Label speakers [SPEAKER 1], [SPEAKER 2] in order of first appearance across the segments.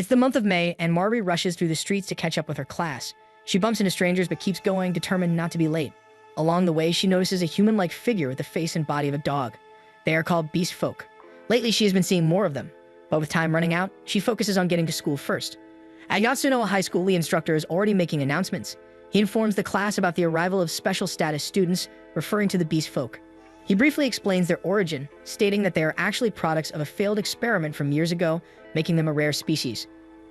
[SPEAKER 1] It's the month of May, and Mari rushes through the streets to catch up with her class. She bumps into strangers but keeps going, determined not to be late. Along the way, she notices a human-like figure with the face and body of a dog. They are called beast folk. Lately, she has been seeing more of them, but with time running out, she focuses on getting to school first. At Yatsuno High School, the instructor is already making announcements. He informs the class about the arrival of special status students, referring to the beast folk. He briefly explains their origin, stating that they are actually products of a failed experiment from years ago, making them a rare species.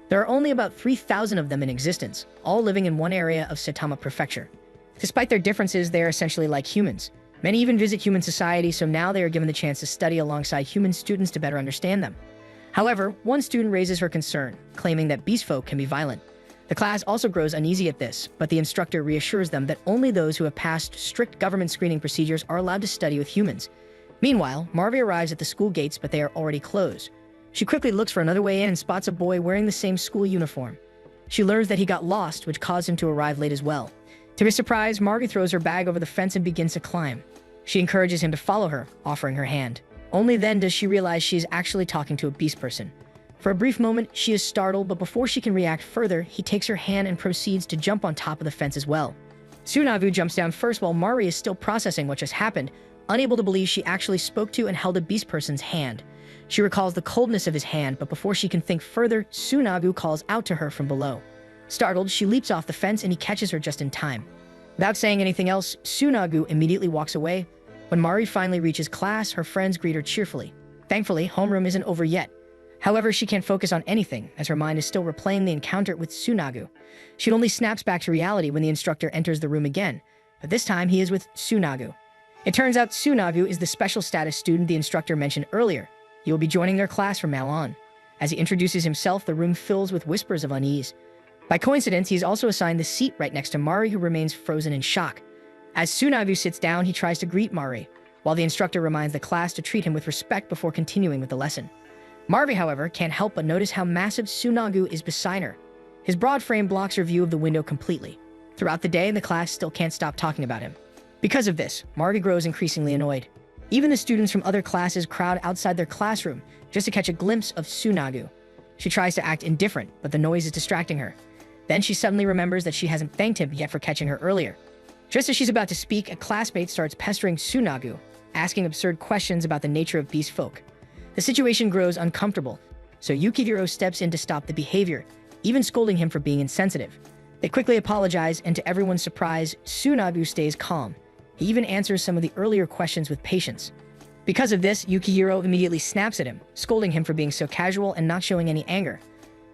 [SPEAKER 1] There are only about 3,000 of them in existence, all living in one area of Saitama Prefecture. Despite their differences, they are essentially like humans. Many even visit human society, so now they are given the chance to study alongside human students to better understand them. However, one student raises her concern, claiming that beast folk can be violent. The class also grows uneasy at this, but the instructor reassures them that only those who have passed strict government screening procedures are allowed to study with humans. Meanwhile, Marvi arrives at the school gates, but they are already closed. She quickly looks for another way in and spots a boy wearing the same school uniform. She learns that he got lost, which caused him to arrive late as well. To his surprise, Marvi throws her bag over the fence and begins to climb. She encourages him to follow her, offering her hand. Only then does she realize she is actually talking to a beast person. For a brief moment, she is startled, but before she can react further, he takes her hand and proceeds to jump on top of the fence as well. Tsunagu jumps down first while Mari is still processing what just happened, unable to believe she actually spoke to and held a beast person's hand. She recalls the coldness of his hand, but before she can think further, Tsunagu calls out to her from below. Startled, she leaps off the fence and he catches her just in time. Without saying anything else, Tsunagu immediately walks away. When Mari finally reaches class, her friends greet her cheerfully. Thankfully, homeroom isn't over yet. However, she can't focus on anything, as her mind is still replaying the encounter with Tsunagu. She only snaps back to reality when the instructor enters the room again, but this time he is with Tsunagu. It turns out Tsunagu is the special status student the instructor mentioned earlier. He will be joining their class from now on. As he introduces himself, the room fills with whispers of unease. By coincidence, he is also assigned the seat right next to Mari, who remains frozen in shock. As Tsunagu sits down, he tries to greet Mari, while the instructor reminds the class to treat him with respect before continuing with the lesson. Marvi, however, can't help but notice how massive Tsunagu is beside her. His broad frame blocks her view of the window completely. Throughout the day, the class still can't stop talking about him. Because of this, Marvi grows increasingly annoyed. Even the students from other classes crowd outside their classroom just to catch a glimpse of Tsunagu. She tries to act indifferent, but the noise is distracting her. Then she suddenly remembers that she hasn't thanked him yet for catching her earlier. Just as she's about to speak, a classmate starts pestering Tsunagu, asking absurd questions about the nature of beast folk. The situation grows uncomfortable, so Yukihiro steps in to stop the behavior, even scolding him for being insensitive. They quickly apologize, and to everyone's surprise, Tsunagu stays calm. He even answers some of the earlier questions with patience. Because of this, Yukihiro immediately snaps at him, scolding him for being so casual and not showing any anger.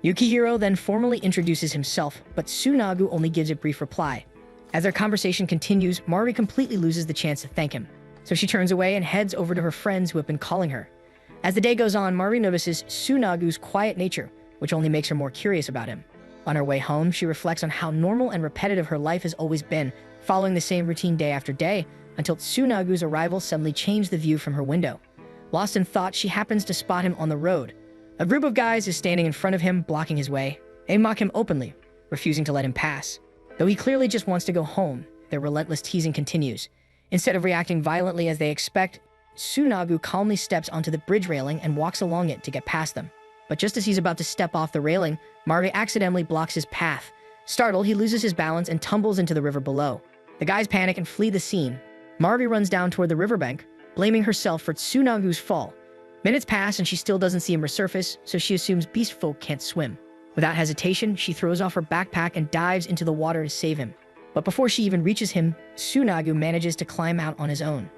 [SPEAKER 1] Yukihiro then formally introduces himself, but Tsunagu only gives a brief reply. As their conversation continues, Mari completely loses the chance to thank him, so she turns away and heads over to her friends who have been calling her. As the day goes on, Mari notices Tsunagu's quiet nature, which only makes her more curious about him. On her way home, she reflects on how normal and repetitive her life has always been, following the same routine day after day, until Tsunagu's arrival suddenly changed the view from her window. Lost in thought, she happens to spot him on the road. A group of guys is standing in front of him, blocking his way. They mock him openly, refusing to let him pass. Though he clearly just wants to go home, their relentless teasing continues. Instead of reacting violently as they expect, Tsunagu calmly steps onto the bridge railing and walks along it to get past them. But just as he's about to step off the railing, Mari accidentally blocks his path. Startled, he loses his balance and tumbles into the river below. The guys panic and flee the scene. Mari runs down toward the riverbank, blaming herself for Tsunagu's fall. Minutes pass and she still doesn't see him resurface, so she assumes beast folk can't swim. Without hesitation, she throws off her backpack and dives into the water to save him. But before she even reaches him, Tsunagu manages to climb out on his own.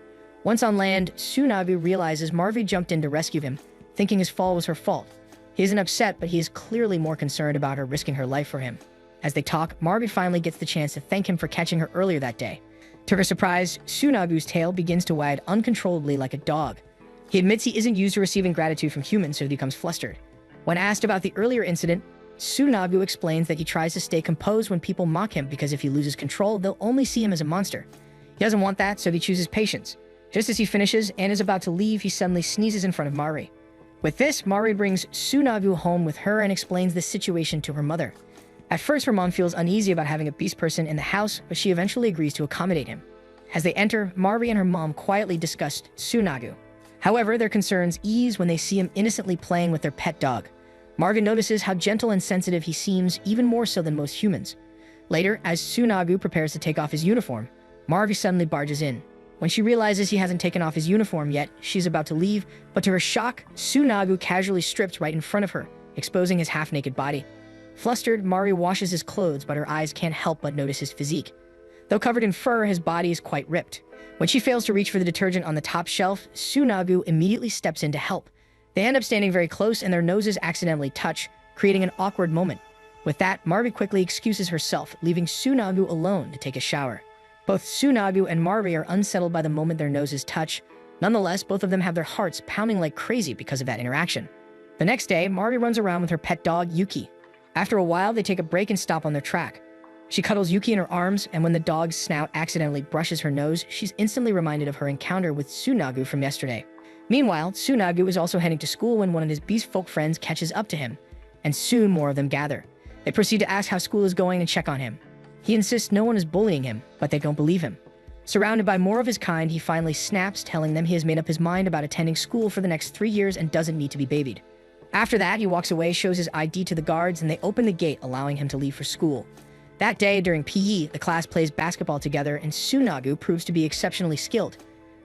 [SPEAKER 1] Once on land, Tsunagu realizes Marvi jumped in to rescue him, thinking his fall was her fault. He isn't upset, but he is clearly more concerned about her risking her life for him. As they talk, Marvi finally gets the chance to thank him for catching her earlier that day. To her surprise, Tsunagu's tail begins to wag uncontrollably like a dog. He admits he isn't used to receiving gratitude from humans, so he becomes flustered. When asked about the earlier incident, Tsunagu explains that he tries to stay composed when people mock him because if he loses control, they'll only see him as a monster. He doesn't want that, so he chooses patience. Just as he finishes and is about to leave, he suddenly sneezes in front of Mari. With this, Mari brings Tsunagu home with her and explains the situation to her mother. At first, her mom feels uneasy about having a beast person in the house, but she eventually agrees to accommodate him. As they enter, Mari and her mom quietly discuss Tsunagu. However, their concerns ease when they see him innocently playing with their pet dog. Marvin notices how gentle and sensitive he seems, even more so than most humans. Later, as Tsunagu prepares to take off his uniform, Marvin suddenly barges in. When she realizes he hasn't taken off his uniform yet, she's about to leave, but to her shock, Tsunagu casually strips right in front of her, exposing his half-naked body. Flustered, Mari washes his clothes, but her eyes can't help but notice his physique. Though covered in fur, his body is quite ripped. When she fails to reach for the detergent on the top shelf, Tsunagu immediately steps in to help. They end up standing very close and their noses accidentally touch, creating an awkward moment. With that, Marvi quickly excuses herself, leaving Tsunagu alone to take a shower. Both Tsunagu and Marvi are unsettled by the moment their noses touch. Nonetheless, both of them have their hearts pounding like crazy because of that interaction. The next day, Marvi runs around with her pet dog, Yuki. After a while, they take a break and stop on their track. She cuddles Yuki in her arms, and when the dog's snout accidentally brushes her nose, she's instantly reminded of her encounter with Tsunagu from yesterday. Meanwhile, Tsunagu is also heading to school when one of his beast folk friends catches up to him, and soon more of them gather. They proceed to ask how school is going and check on him. He insists no one is bullying him, but they don't believe him. Surrounded by more of his kind, he finally snaps, telling them he has made up his mind about attending school for the next 3 years and doesn't need to be babied. After that, he walks away, shows his ID to the guards, and they open the gate, allowing him to leave for school. That day, during PE, the class plays basketball together, and Tsunagu proves to be exceptionally skilled.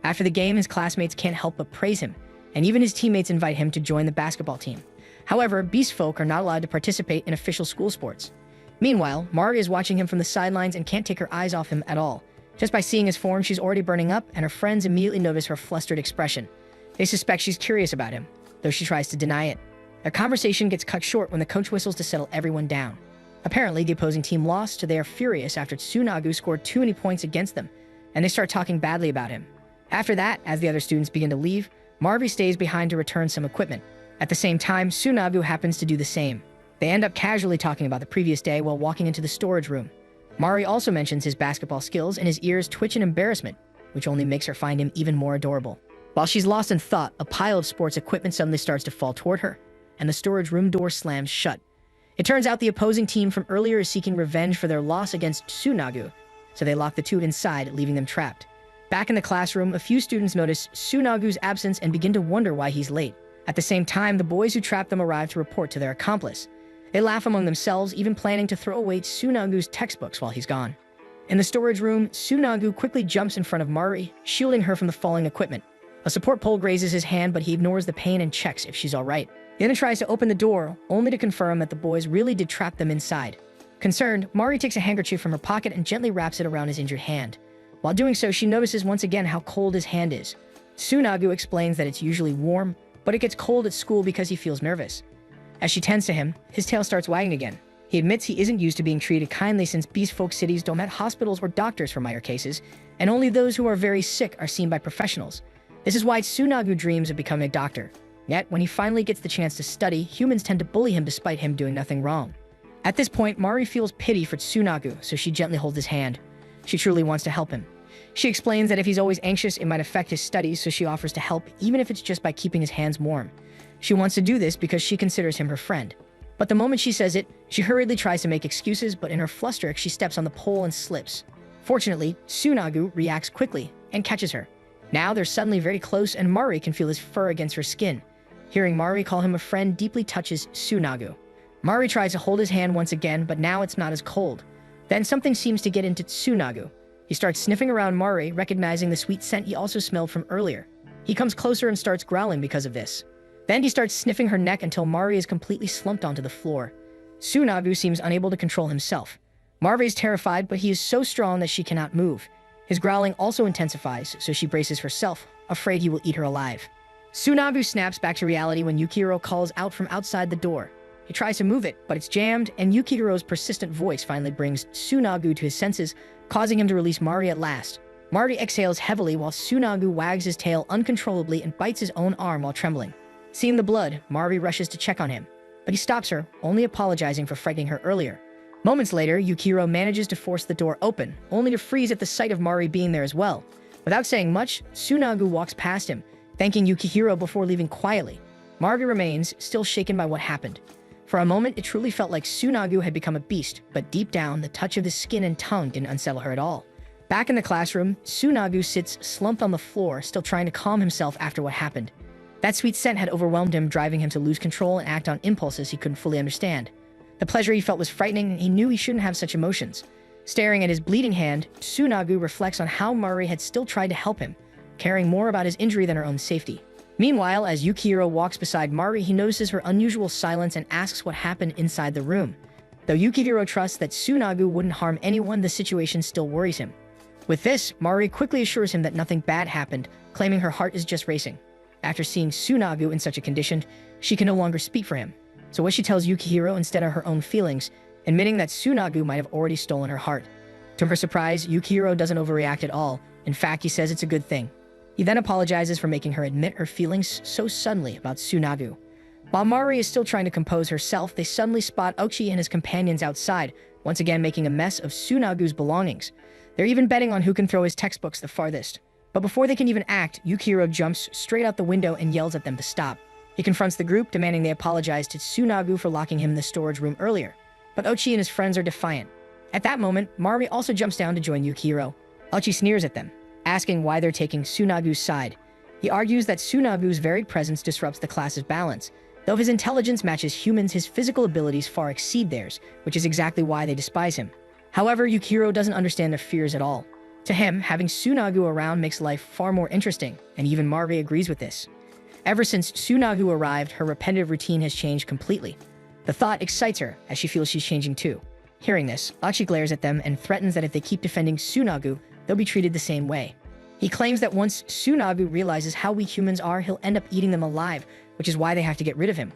[SPEAKER 1] After the game, his classmates can't help but praise him, and even his teammates invite him to join the basketball team. However, beast folk are not allowed to participate in official school sports. Meanwhile, Mari is watching him from the sidelines and can't take her eyes off him at all. Just by seeing his form, she's already burning up, and her friends immediately notice her flustered expression. They suspect she's curious about him, though she tries to deny it. Their conversation gets cut short when the coach whistles to settle everyone down. Apparently, the opposing team lost, so they are furious after Tsunagu scored too many points against them, and they start talking badly about him. After that, as the other students begin to leave, Marvi stays behind to return some equipment. At the same time, Tsunagu happens to do the same. They end up casually talking about the previous day while walking into the storage room. Mari also mentions his basketball skills, and his ears twitch in embarrassment, which only makes her find him even more adorable. While she's lost in thought, a pile of sports equipment suddenly starts to fall toward her, and the storage room door slams shut. It turns out the opposing team from earlier is seeking revenge for their loss against Tsunagu, so they lock the two inside, leaving them trapped. Back in the classroom, a few students notice Tsunagu's absence and begin to wonder why he's late. At the same time, the boys who trapped them arrive to report to their accomplice. They laugh among themselves, even planning to throw away Tsunagu's textbooks while he's gone. In the storage room, Tsunagu quickly jumps in front of Mari, shielding her from the falling equipment. A support pole grazes his hand, but he ignores the pain and checks if she's all right. He then tries to open the door, only to confirm that the boys really did trap them inside. Concerned, Mari takes a handkerchief from her pocket and gently wraps it around his injured hand. While doing so, she notices once again how cold his hand is. Tsunagu explains that it's usually warm, but it gets cold at school because he feels nervous. As she tends to him, his tail starts wagging again. He admits he isn't used to being treated kindly since beast folk cities don't have hospitals or doctors for minor cases, and only those who are very sick are seen by professionals. This is why Tsunagu dreams of becoming a doctor. Yet, when he finally gets the chance to study, humans tend to bully him despite him doing nothing wrong. At this point, Mari feels pity for Tsunagu, so she gently holds his hand. She truly wants to help him. She explains that if he's always anxious, it might affect his studies, so she offers to help, even if it's just by keeping his hands warm. She wants to do this because she considers him her friend. But the moment she says it, she hurriedly tries to make excuses, but in her fluster, she steps on the pole and slips. Fortunately, Tsunagu reacts quickly and catches her. Now they're suddenly very close, and Mari can feel his fur against her skin. Hearing Mari call him a friend deeply touches Tsunagu. Mari tries to hold his hand once again, but now it's not as cold. Then something seems to get into Tsunagu. He starts sniffing around Mari, recognizing the sweet scent he also smelled from earlier. He comes closer and starts growling because of this. Then he starts sniffing her neck until Mari is completely slumped onto the floor. Tsunagu seems unable to control himself. Mari is terrified, but he is so strong that she cannot move. His growling also intensifies, so she braces herself, afraid he will eat her alive. Tsunagu snaps back to reality when Yukihiro calls out from outside the door. He tries to move it, but it's jammed, and Yukihiro's persistent voice finally brings Tsunagu to his senses, causing him to release Mari at last. Mari exhales heavily while Tsunagu wags his tail uncontrollably and bites his own arm while trembling. Seeing the blood, Mari rushes to check on him, but he stops her, only apologizing for frightening her earlier. Moments later, Yukihiro manages to force the door open, only to freeze at the sight of Mari being there as well. Without saying much, Tsunagu walks past him, thanking Yukihiro before leaving quietly. Mari remains, still shaken by what happened. For a moment, it truly felt like Tsunagu had become a beast, but deep down, the touch of his skin and tongue didn't unsettle her at all. Back in the classroom, Tsunagu sits slumped on the floor, still trying to calm himself after what happened. That sweet scent had overwhelmed him, driving him to lose control and act on impulses he couldn't fully understand. The pleasure he felt was frightening, and he knew he shouldn't have such emotions. Staring at his bleeding hand, Tsunagu reflects on how Mari had still tried to help him, caring more about his injury than her own safety. Meanwhile, as Yukihiro walks beside Mari, he notices her unusual silence and asks what happened inside the room. Though Yukihiro trusts that Tsunagu wouldn't harm anyone, the situation still worries him. With this, Mari quickly assures him that nothing bad happened, claiming her heart is just racing. After seeing Tsunagu in such a condition, she can no longer speak for him. So what she tells Yukihiro instead are her own feelings, admitting that Tsunagu might have already stolen her heart. To her surprise, Yukihiro doesn't overreact at all. In fact, he says it's a good thing. He then apologizes for making her admit her feelings so suddenly about Tsunagu. While Mari is still trying to compose herself, they suddenly spot Ochi and his companions outside, once again making a mess of Tsunagu's belongings. They're even betting on who can throw his textbooks the farthest. But before they can even act, Yukihiro jumps straight out the window and yells at them to stop. He confronts the group, demanding they apologize to Tsunagu for locking him in the storage room earlier. But Ochi and his friends are defiant. At that moment, Mari also jumps down to join Yukihiro. Ochi sneers at them, asking why they're taking Tsunagu's side. He argues that Tsunagu's very presence disrupts the class's balance. Though his intelligence matches humans, his physical abilities far exceed theirs, which is exactly why they despise him. However, Yukihiro doesn't understand their fears at all. To him, having Tsunagu around makes life far more interesting, and even Mari agrees with this. Ever since Tsunagu arrived, her repetitive routine has changed completely. The thought excites her, as she feels she's changing too. Hearing this, Ochi glares at them and threatens that if they keep defending Tsunagu, they'll be treated the same way. He claims that once Tsunagu realizes how weak humans are, he'll end up eating them alive, which is why they have to get rid of him.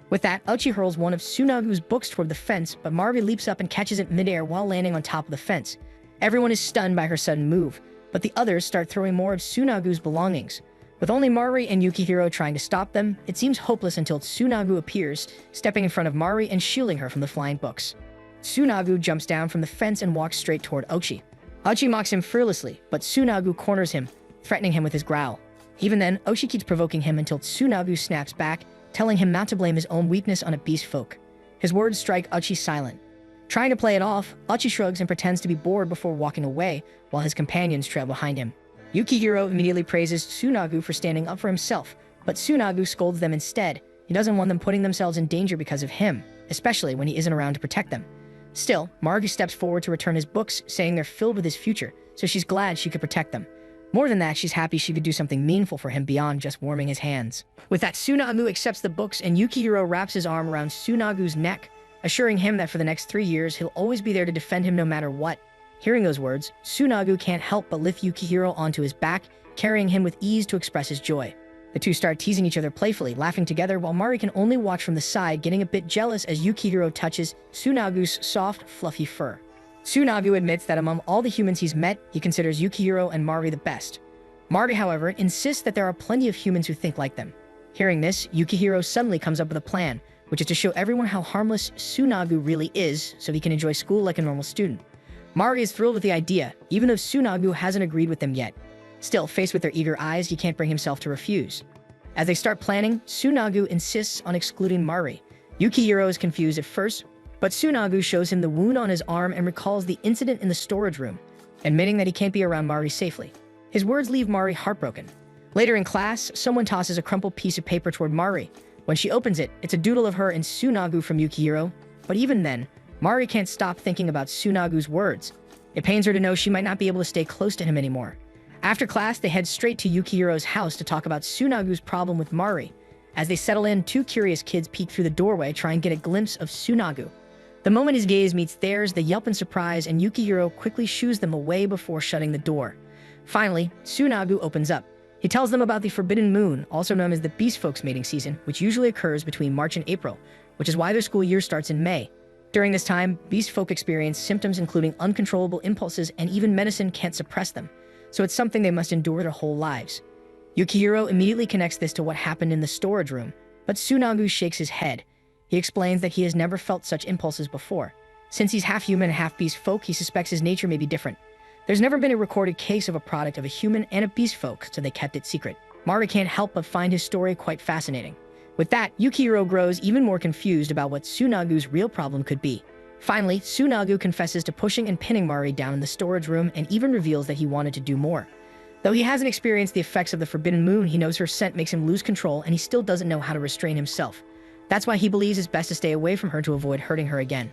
[SPEAKER 1] With that, Ochi hurls one of Tsunagu's books toward the fence, but Mari leaps up and catches it midair while landing on top of the fence. Everyone is stunned by her sudden move, but the others start throwing more of Tsunagu's belongings. With only Mari and Yukihiro trying to stop them, it seems hopeless until Tsunagu appears, stepping in front of Mari and shielding her from the flying books. Tsunagu jumps down from the fence and walks straight toward Ochi. Ochi mocks him fearlessly, but Tsunagu corners him, threatening him with his growl. Even then, Ochi keeps provoking him until Tsunagu snaps back, telling him not to blame his own weakness on a beast folk. His words strike Ochi silent. Trying to play it off, Ochi shrugs and pretends to be bored before walking away, while his companions trail behind him. Yukihiro immediately praises Tsunagu for standing up for himself, but Tsunagu scolds them instead. He doesn't want them putting themselves in danger because of him, especially when he isn't around to protect them. Still, Mari steps forward to return his books, saying they're filled with his future, so she's glad she could protect them. More than that, she's happy she could do something meaningful for him beyond just warming his hands. With that, Tsunagu accepts the books and Yukihiro wraps his arm around Tsunagu's neck, assuring him that for the next 3 years, he'll always be there to defend him no matter what. Hearing those words, Tsunagu can't help but lift Yukihiro onto his back, carrying him with ease to express his joy. The two start teasing each other playfully, laughing together while Mari can only watch from the side, getting a bit jealous as Yukihiro touches Tsunagu's soft, fluffy fur. Tsunagu admits that among all the humans he's met, he considers Yukihiro and Mari the best. Mari, however, insists that there are plenty of humans who think like them. Hearing this, Yukihiro suddenly comes up with a plan, which is to show everyone how harmless Tsunagu really is so he can enjoy school like a normal student. Mari is thrilled with the idea, even though Tsunagu hasn't agreed with them yet. Still, faced with their eager eyes, he can't bring himself to refuse. As they start planning, Tsunagu insists on excluding Mari. Yukihiro is confused at first, but Tsunagu shows him the wound on his arm and recalls the incident in the storage room, admitting that he can't be around Mari safely. His words leave Mari heartbroken. Later in class, someone tosses a crumpled piece of paper toward Mari. When she opens it, it's a doodle of her and Tsunagu from Yukihiro, but even then, Mari can't stop thinking about Tsunagu's words. It pains her to know she might not be able to stay close to him anymore. After class, they head straight to Yukihiro's house to talk about Tsunagu's problem with Mari. As they settle in, two curious kids peek through the doorway, trying to get a glimpse of Tsunagu. The moment his gaze meets theirs, they yelp in surprise, and Yukihiro quickly shoos them away before shutting the door. Finally, Tsunagu opens up. He tells them about the Forbidden Moon, also known as the Beast Folks mating season, which usually occurs between March and April, which is why their school year starts in May. During this time, beast folk experience symptoms including uncontrollable impulses, and even medicine can't suppress them, so it's something they must endure their whole lives. Yukihiro immediately connects this to what happened in the storage room, but Tsunagu shakes his head. He explains that he has never felt such impulses before. Since he's half human and half beast folk, he suspects his nature may be different. There's never been a recorded case of a product of a human and a beast folk, so they kept it secret. Mari can't help but find his story quite fascinating. With that, Yukihiro grows even more confused about what Tsunagu's real problem could be. Finally, Tsunagu confesses to pushing and pinning Mari down in the storage room and even reveals that he wanted to do more. Though he hasn't experienced the effects of the forbidden moon, he knows her scent makes him lose control, and he still doesn't know how to restrain himself. That's why he believes it's best to stay away from her to avoid hurting her again.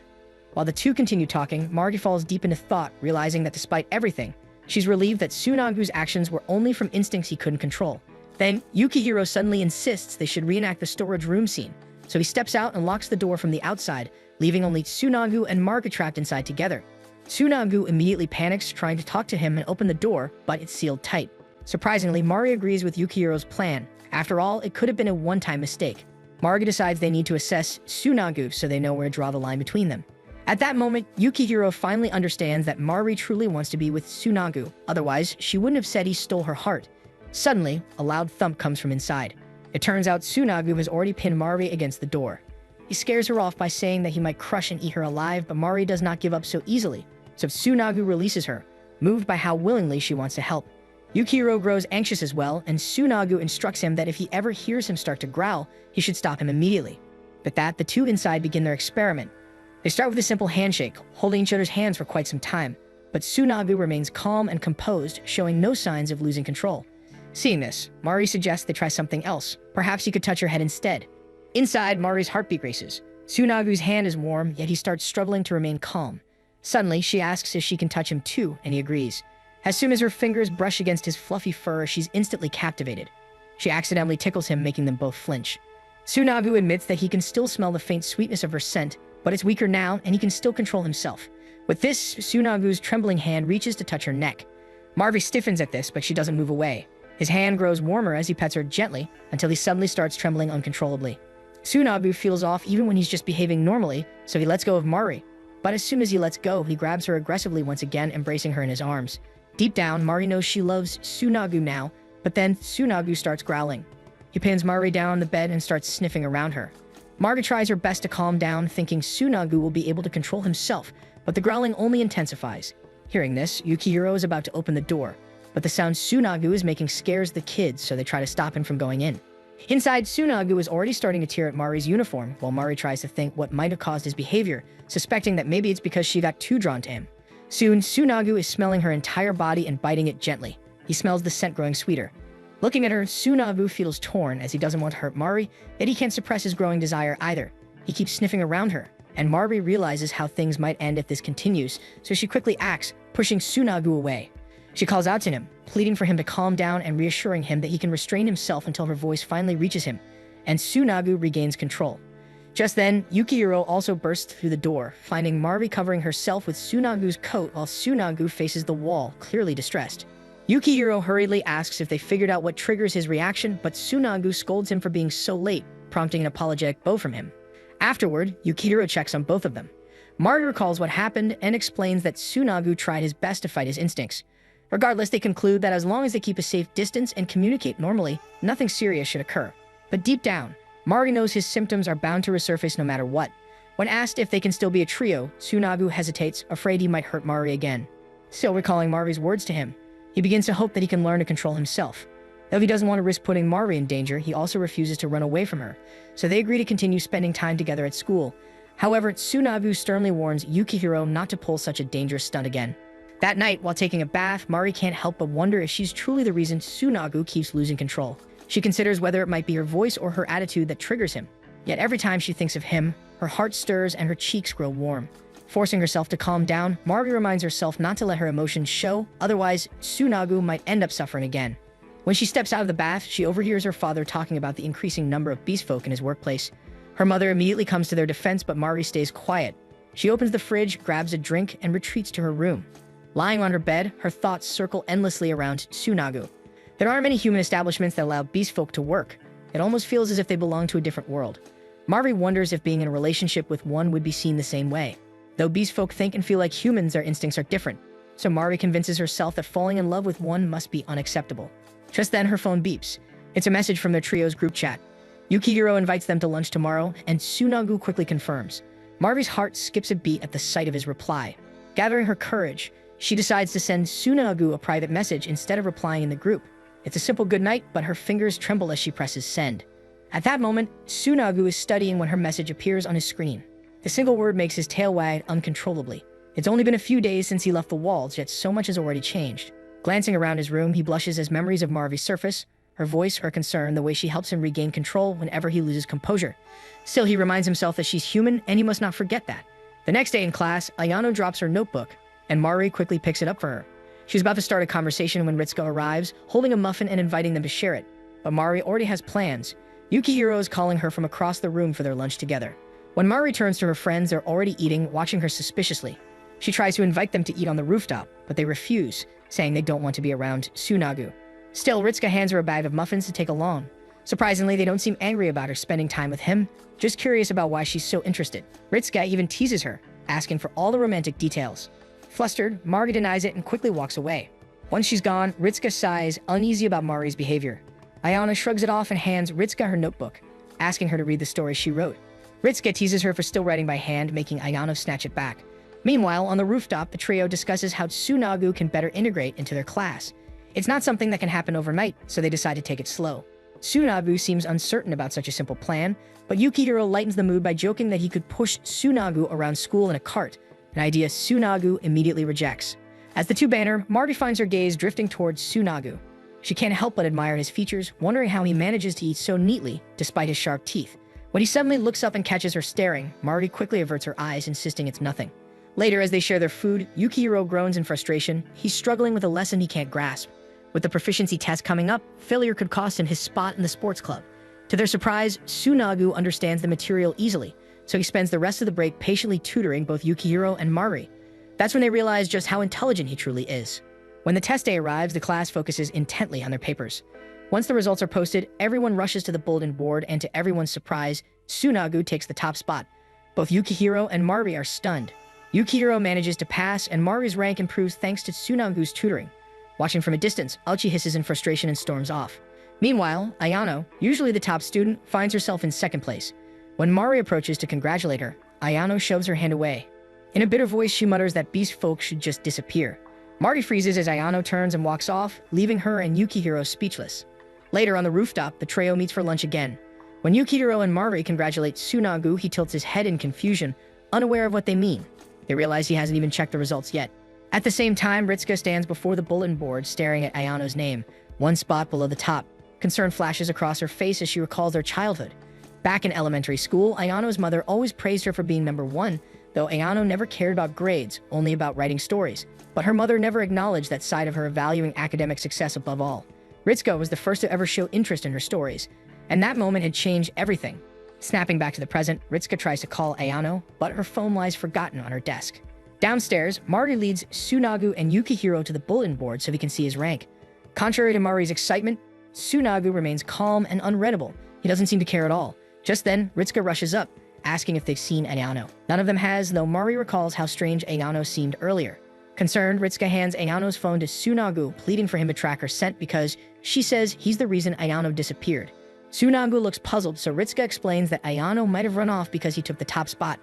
[SPEAKER 1] While the two continue talking, Mari falls deep into thought, realizing that despite everything, she's relieved that Tsunagu's actions were only from instincts he couldn't control. Then, Yukihiro suddenly insists they should reenact the storage room scene, so he steps out and locks the door from the outside, leaving only Tsunagu and Mari trapped inside together. Tsunagu immediately panics, trying to talk to him and open the door, but it's sealed tight. Surprisingly, Mari agrees with Yukihiro's plan. After all, it could have been a one-time mistake. Mari decides they need to assess Tsunagu so they know where to draw the line between them. At that moment, Yukihiro finally understands that Mari truly wants to be with Tsunagu, otherwise she wouldn't have said he stole her heart. Suddenly, a loud thump comes from inside. It turns out Tsunagu has already pinned Mari against the door. He scares her off by saying that he might crush and eat her alive, but Mari does not give up so easily, so Tsunagu releases her, moved by how willingly she wants to help. Yukihiro grows anxious as well, and Tsunagu instructs him that if he ever hears him start to growl, he should stop him immediately. With that, the two inside begin their experiment. They start with a simple handshake, holding each other's hands for quite some time, but Tsunagu remains calm and composed, showing no signs of losing control. Seeing this, Mari suggests they try something else. Perhaps he could touch her head instead. Inside, Mari's heartbeat races. Tsunagu's hand is warm, yet he starts struggling to remain calm. Suddenly, she asks if she can touch him too, and he agrees. As soon as her fingers brush against his fluffy fur, she's instantly captivated. She accidentally tickles him, making them both flinch. Tsunagu admits that he can still smell the faint sweetness of her scent, but it's weaker now, and he can still control himself. With this, Tsunagu's trembling hand reaches to touch her neck. Mari stiffens at this, but she doesn't move away. His hand grows warmer as he pets her gently, until he suddenly starts trembling uncontrollably. Tsunagu feels off even when he's just behaving normally, so he lets go of Mari. But as soon as he lets go, he grabs her aggressively once again, embracing her in his arms. Deep down, Mari knows she loves Tsunagu now, but then Tsunagu starts growling. He pins Mari down on the bed and starts sniffing around her. Mari tries her best to calm down, thinking Tsunagu will be able to control himself, but the growling only intensifies. Hearing this, Yukihiro is about to open the door, but the sound Tsunagu is making scares the kids, so they try to stop him from going in. Inside, Tsunagu is already starting to tear at Mari's uniform, while Mari tries to think what might have caused his behavior, suspecting that maybe it's because she got too drawn to him. Soon, Tsunagu is smelling her entire body and biting it gently. He smells the scent growing sweeter. Looking at her, Tsunagu feels torn as he doesn't want to hurt Mari, yet he can't suppress his growing desire either. He keeps sniffing around her, and Mari realizes how things might end if this continues, so she quickly acts, pushing Tsunagu away. She calls out to him, pleading for him to calm down and reassuring him that he can restrain himself until her voice finally reaches him, and Tsunagu regains control. Just then, Yukihiro also bursts through the door, finding Mari covering herself with Tsunagu's coat while Tsunagu faces the wall, clearly distressed. Yukihiro hurriedly asks if they figured out what triggers his reaction, but Tsunagu scolds him for being so late, prompting an apologetic bow from him. Afterward, Yukihiro checks on both of them. Mari recalls what happened and explains that Tsunagu tried his best to fight his instincts. Regardless, they conclude that as long as they keep a safe distance and communicate normally, nothing serious should occur. But deep down, Mari knows his symptoms are bound to resurface no matter what. When asked if they can still be a trio, Tsunagu hesitates, afraid he might hurt Mari again. Still recalling Mari's words to him, he begins to hope that he can learn to control himself. Though he doesn't want to risk putting Mari in danger, he also refuses to run away from her, so they agree to continue spending time together at school. However, Tsunagu sternly warns Yukihiro not to pull such a dangerous stunt again. That night, while taking a bath, Mari can't help but wonder if she's truly the reason Tsunagu keeps losing control. She considers whether it might be her voice or her attitude that triggers him. Yet every time she thinks of him, her heart stirs and her cheeks grow warm. Forcing herself to calm down, Mari reminds herself not to let her emotions show, otherwise Tsunagu might end up suffering again. When she steps out of the bath, she overhears her father talking about the increasing number of beast folk in his workplace. Her mother immediately comes to their defense, but Mari stays quiet. She opens the fridge, grabs a drink, and retreats to her room. Lying on her bed, her thoughts circle endlessly around Tsunagu. There aren't many human establishments that allow beast folk to work. It almost feels as if they belong to a different world. Mari wonders if being in a relationship with one would be seen the same way. Though beast folk think and feel like humans, their instincts are different. So Mari convinces herself that falling in love with one must be unacceptable. Just then, her phone beeps. It's a message from their trio's group chat. Yukihiro invites them to lunch tomorrow, and Tsunagu quickly confirms. Mari's heart skips a beat at the sight of his reply. Gathering her courage, she decides to send Tsunagu a private message instead of replying in the group. It's a simple goodnight, but her fingers tremble as she presses send. At that moment, Tsunagu is studying when her message appears on his screen. The single word makes his tail wag uncontrollably. It's only been a few days since he left the walls, yet so much has already changed. Glancing around his room, he blushes as memories of Marvi surface, her voice, her concern, the way she helps him regain control whenever he loses composure. Still, he reminds himself that she's human, and he must not forget that. The next day in class, Ayano drops her notebook, and Mari quickly picks it up for her. She's about to start a conversation when Ritsuko arrives, holding a muffin and inviting them to share it. But Mari already has plans. Yukihiro is calling her from across the room for their lunch together. When Mari returns to her friends, they're already eating, watching her suspiciously. She tries to invite them to eat on the rooftop, but they refuse, saying they don't want to be around Tsunagu. Still, Ritsuko hands her a bag of muffins to take along. Surprisingly, they don't seem angry about her spending time with him, just curious about why she's so interested. Ritsuko even teases her, asking for all the romantic details. Flustered, Mari denies it and quickly walks away. Once she's gone, Ritsuko sighs, uneasy about Mari's behavior. Ayano shrugs it off and hands Ritsuko her notebook, asking her to read the story she wrote. Ritsuko teases her for still writing by hand, making Ayano snatch it back. Meanwhile, on the rooftop, the trio discusses how Tsunagu can better integrate into their class. It's not something that can happen overnight, so they decide to take it slow. Tsunagu seems uncertain about such a simple plan, but Yukihiro lightens the mood by joking that he could push Tsunagu around school in a cart, an idea Tsunagu immediately rejects. As the two banter, Mari finds her gaze drifting towards Tsunagu. She can't help but admire his features, wondering how he manages to eat so neatly despite his sharp teeth. When he suddenly looks up and catches her staring, Mari quickly averts her eyes, insisting it's nothing. Later, as they share their food, Yukihiro groans in frustration. He's struggling with a lesson he can't grasp. With the proficiency test coming up, failure could cost him his spot in the sports club. To their surprise, Tsunagu understands the material easily, so he spends the rest of the break patiently tutoring both Yukihiro and Mari. That's when they realize just how intelligent he truly is. When the test day arrives, the class focuses intently on their papers. Once the results are posted, everyone rushes to the bulletin board, and to everyone's surprise, Tsunagu takes the top spot. Both Yukihiro and Mari are stunned. Yukihiro manages to pass, and Mari's rank improves thanks to Tsunagu's tutoring. Watching from a distance, Alchi hisses in frustration and storms off. Meanwhile, Ayano, usually the top student, finds herself in second place. When Mari approaches to congratulate her, Ayano shoves her hand away. In a bitter voice, she mutters that beast folk should just disappear. Mari freezes as Ayano turns and walks off, leaving her and Yukihiro speechless. Later on the rooftop, the trio meets for lunch again. When Yukihiro and Mari congratulate Tsunagu, he tilts his head in confusion, unaware of what they mean. They realize he hasn't even checked the results yet. At the same time, Ritsuko stands before the bulletin board, staring at Ayano's name, one spot below the top. Concern flashes across her face as she recalls their childhood. Back in elementary school, Ayano's mother always praised her for being number one, though Ayano never cared about grades, only about writing stories. But her mother never acknowledged that side of her, valuing academic success above all. Ritsuko was the first to ever show interest in her stories, and that moment had changed everything. Snapping back to the present, Ritsuko tries to call Ayano, but her phone lies forgotten on her desk. Downstairs, Mari leads Tsunagu and Yukihiro to the bulletin board so he can see his rank. Contrary to Mari's excitement, Tsunagu remains calm and unreadable. He doesn't seem to care at all. Just then, Ritsuko rushes up, asking if they've seen Ayano. None of them has, though Mari recalls how strange Ayano seemed earlier. Concerned, Ritsuko hands Ayano's phone to Tsunagu, pleading for him to track her scent because she says he's the reason Ayano disappeared. Tsunagu looks puzzled, so Ritsuko explains that Ayano might have run off because he took the top spot.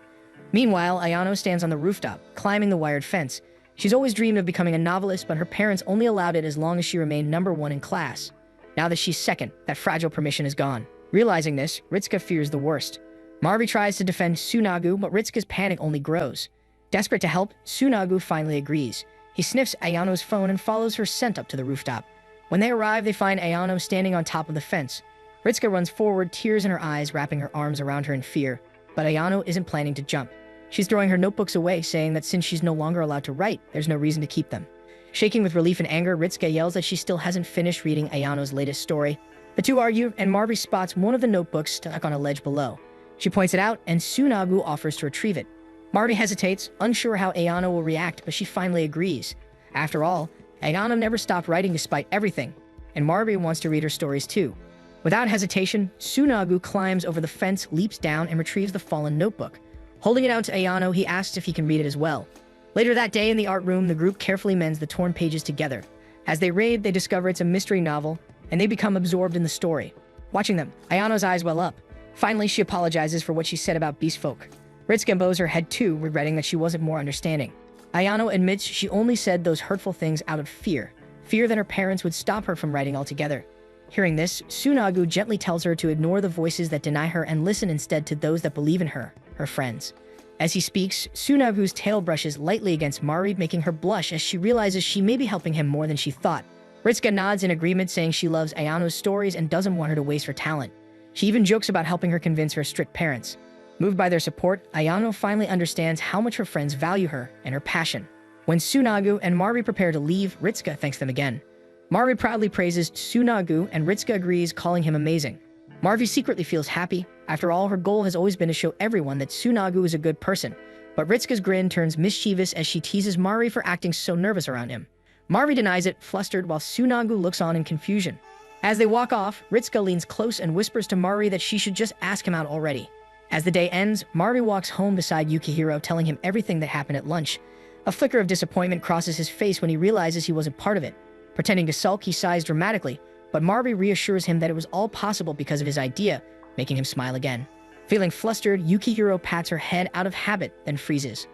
[SPEAKER 1] Meanwhile, Ayano stands on the rooftop, climbing the wired fence. She's always dreamed of becoming a novelist, but her parents only allowed it as long as she remained number one in class. Now that she's second, that fragile permission is gone. Realizing this, Ritsuko fears the worst. Mari tries to defend Tsunagu, but Ritsuko's panic only grows. Desperate to help, Tsunagu finally agrees. He sniffs Ayano's phone and follows her scent up to the rooftop. When they arrive, they find Ayano standing on top of the fence. Ritsuko runs forward, tears in her eyes, wrapping her arms around her in fear. But Ayano isn't planning to jump. She's throwing her notebooks away, saying that since she's no longer allowed to write, there's no reason to keep them. Shaking with relief and anger, Ritsuko yells that she still hasn't finished reading Ayano's latest story. The two argue, and Mari spots one of the notebooks stuck on a ledge below. She points it out, and Tsunagu offers to retrieve it. Mari hesitates, unsure how Ayano will react, but she finally agrees. After all, Ayano never stopped writing despite everything, and Mari wants to read her stories too. Without hesitation, Tsunagu climbs over the fence, leaps down, and retrieves the fallen notebook. Holding it out to Ayano, he asks if he can read it as well. Later that day in the art room, the group carefully mends the torn pages together. As they read, they discover it's a mystery novel, and they become absorbed in the story. Watching them, Ayano's eyes well up. Finally, she apologizes for what she said about beast folk. Ritsuko bows her head too, regretting that she wasn't more understanding. Ayano admits she only said those hurtful things out of fear that her parents would stop her from writing altogether. Hearing this, Tsunagu gently tells her to ignore the voices that deny her and listen instead to those that believe in her, her friends. As he speaks, Tsunagu's tail brushes lightly against Mari, making her blush as she realizes she may be helping him more than she thought. Ritsuka nods in agreement, saying she loves Ayano's stories and doesn't want her to waste her talent. She even jokes about helping her convince her strict parents. Moved by their support, Ayano finally understands how much her friends value her and her passion. When Tsunagu and Mari prepare to leave, Ritsuka thanks them again. Mari proudly praises Tsunagu and Ritsuka agrees, calling him amazing. Mari secretly feels happy. After all, her goal has always been to show everyone that Tsunagu is a good person. But Ritsuka's grin turns mischievous as she teases Mari for acting so nervous around him. Mari denies it, flustered, while Tsunagu looks on in confusion. As they walk off, Ritsuka leans close and whispers to Mari that she should just ask him out already. As the day ends, Mari walks home beside Yukihiro, telling him everything that happened at lunch. A flicker of disappointment crosses his face when he realizes he wasn't part of it. Pretending to sulk, he sighs dramatically, but Mari reassures him that it was all possible because of his idea, making him smile again. Feeling flustered, Yukihiro pats her head out of habit, then freezes.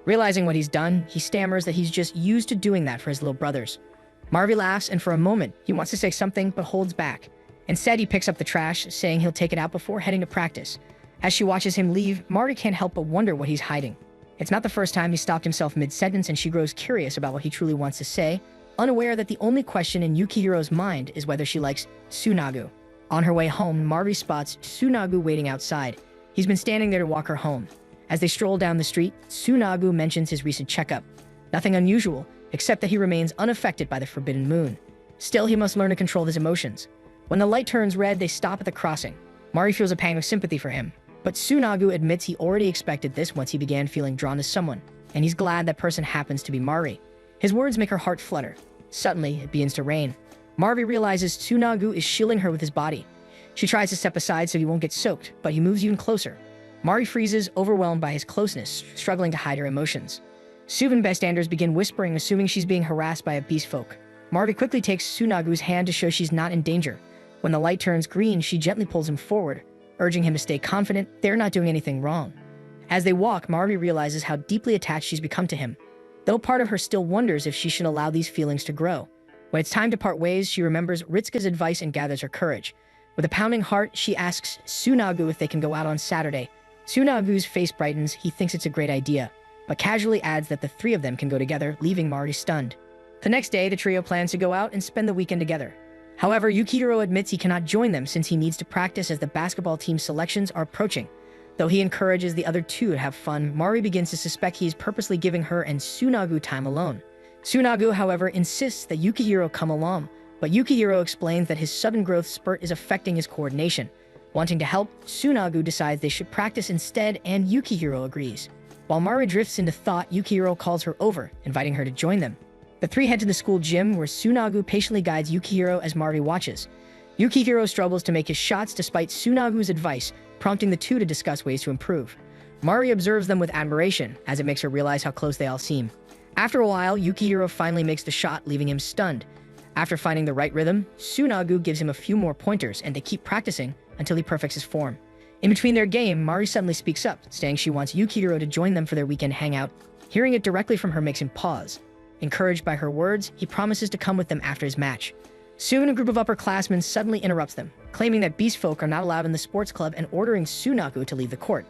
[SPEAKER 1] Realizing what he's done, he stammers that he's just used to doing that for his little brothers. Mari laughs, and for a moment, he wants to say something but holds back. Instead, he picks up the trash, saying he'll take it out before heading to practice. As she watches him leave, Mari can't help but wonder what he's hiding. It's not the first time he stopped himself mid-sentence, and she grows curious about what he truly wants to say, unaware that the only question in Yukihiro's mind is whether she likes Tsunagu. On her way home, Mari spots Tsunagu waiting outside. He's been standing there to walk her home. As they stroll down the street, Tsunagu mentions his recent checkup. Nothing unusual, except that he remains unaffected by the forbidden moon. Still, he must learn to control his emotions. When the light turns red, they stop at the crossing. Mari feels a pang of sympathy for him, but Tsunagu admits he already expected this once he began feeling drawn to someone, and he's glad that person happens to be Mari. His words make her heart flutter. Suddenly, it begins to rain. Mari realizes Tsunagu is shielding her with his body. She tries to step aside so he won't get soaked, but he moves even closer. Mari freezes, overwhelmed by his closeness, struggling to hide her emotions. Suvan bystanders begin whispering, assuming she's being harassed by a beast folk. Mari quickly takes Tsunagu's hand to show she's not in danger. When the light turns green, she gently pulls him forward, urging him to stay confident they're not doing anything wrong. As they walk, Mari realizes how deeply attached she's become to him, though part of her still wonders if she should allow these feelings to grow. When it's time to part ways, she remembers Ritsuka's advice and gathers her courage. With a pounding heart, she asks Tsunagu if they can go out on Saturday. Tsunagu's face brightens. He thinks it's a great idea, but casually adds that the three of them can go together, leaving Mari stunned. The next day, the trio plans to go out and spend the weekend together. However, Yukihiro admits he cannot join them since he needs to practice as the basketball team selections are approaching. Though he encourages the other two to have fun, Mari begins to suspect he is purposely giving her and Tsunagu time alone. Tsunagu, however, insists that Yukihiro come along, but Yukihiro explains that his sudden growth spurt is affecting his coordination. Wanting to help, Tsunagu decides they should practice instead, and Yukihiro agrees. While Mari drifts into thought, Yukihiro calls her over, inviting her to join them. The three head to the school gym, where Tsunagu patiently guides Yukihiro as Mari watches. Yukihiro struggles to make his shots despite Tsunagu's advice, prompting the two to discuss ways to improve. Mari observes them with admiration, as it makes her realize how close they all seem. After a while, Yukihiro finally makes the shot, leaving him stunned. After finding the right rhythm, Tsunagu gives him a few more pointers, and they keep practicing until he perfects his form. In between their game, Mari suddenly speaks up, saying she wants Yukihiro to join them for their weekend hangout. Hearing it directly from her makes him pause. Encouraged by her words, he promises to come with them after his match. Soon, a group of upperclassmen suddenly interrupts them, claiming that beast folk are not allowed in the sports club and ordering Tsunagu to leave the court.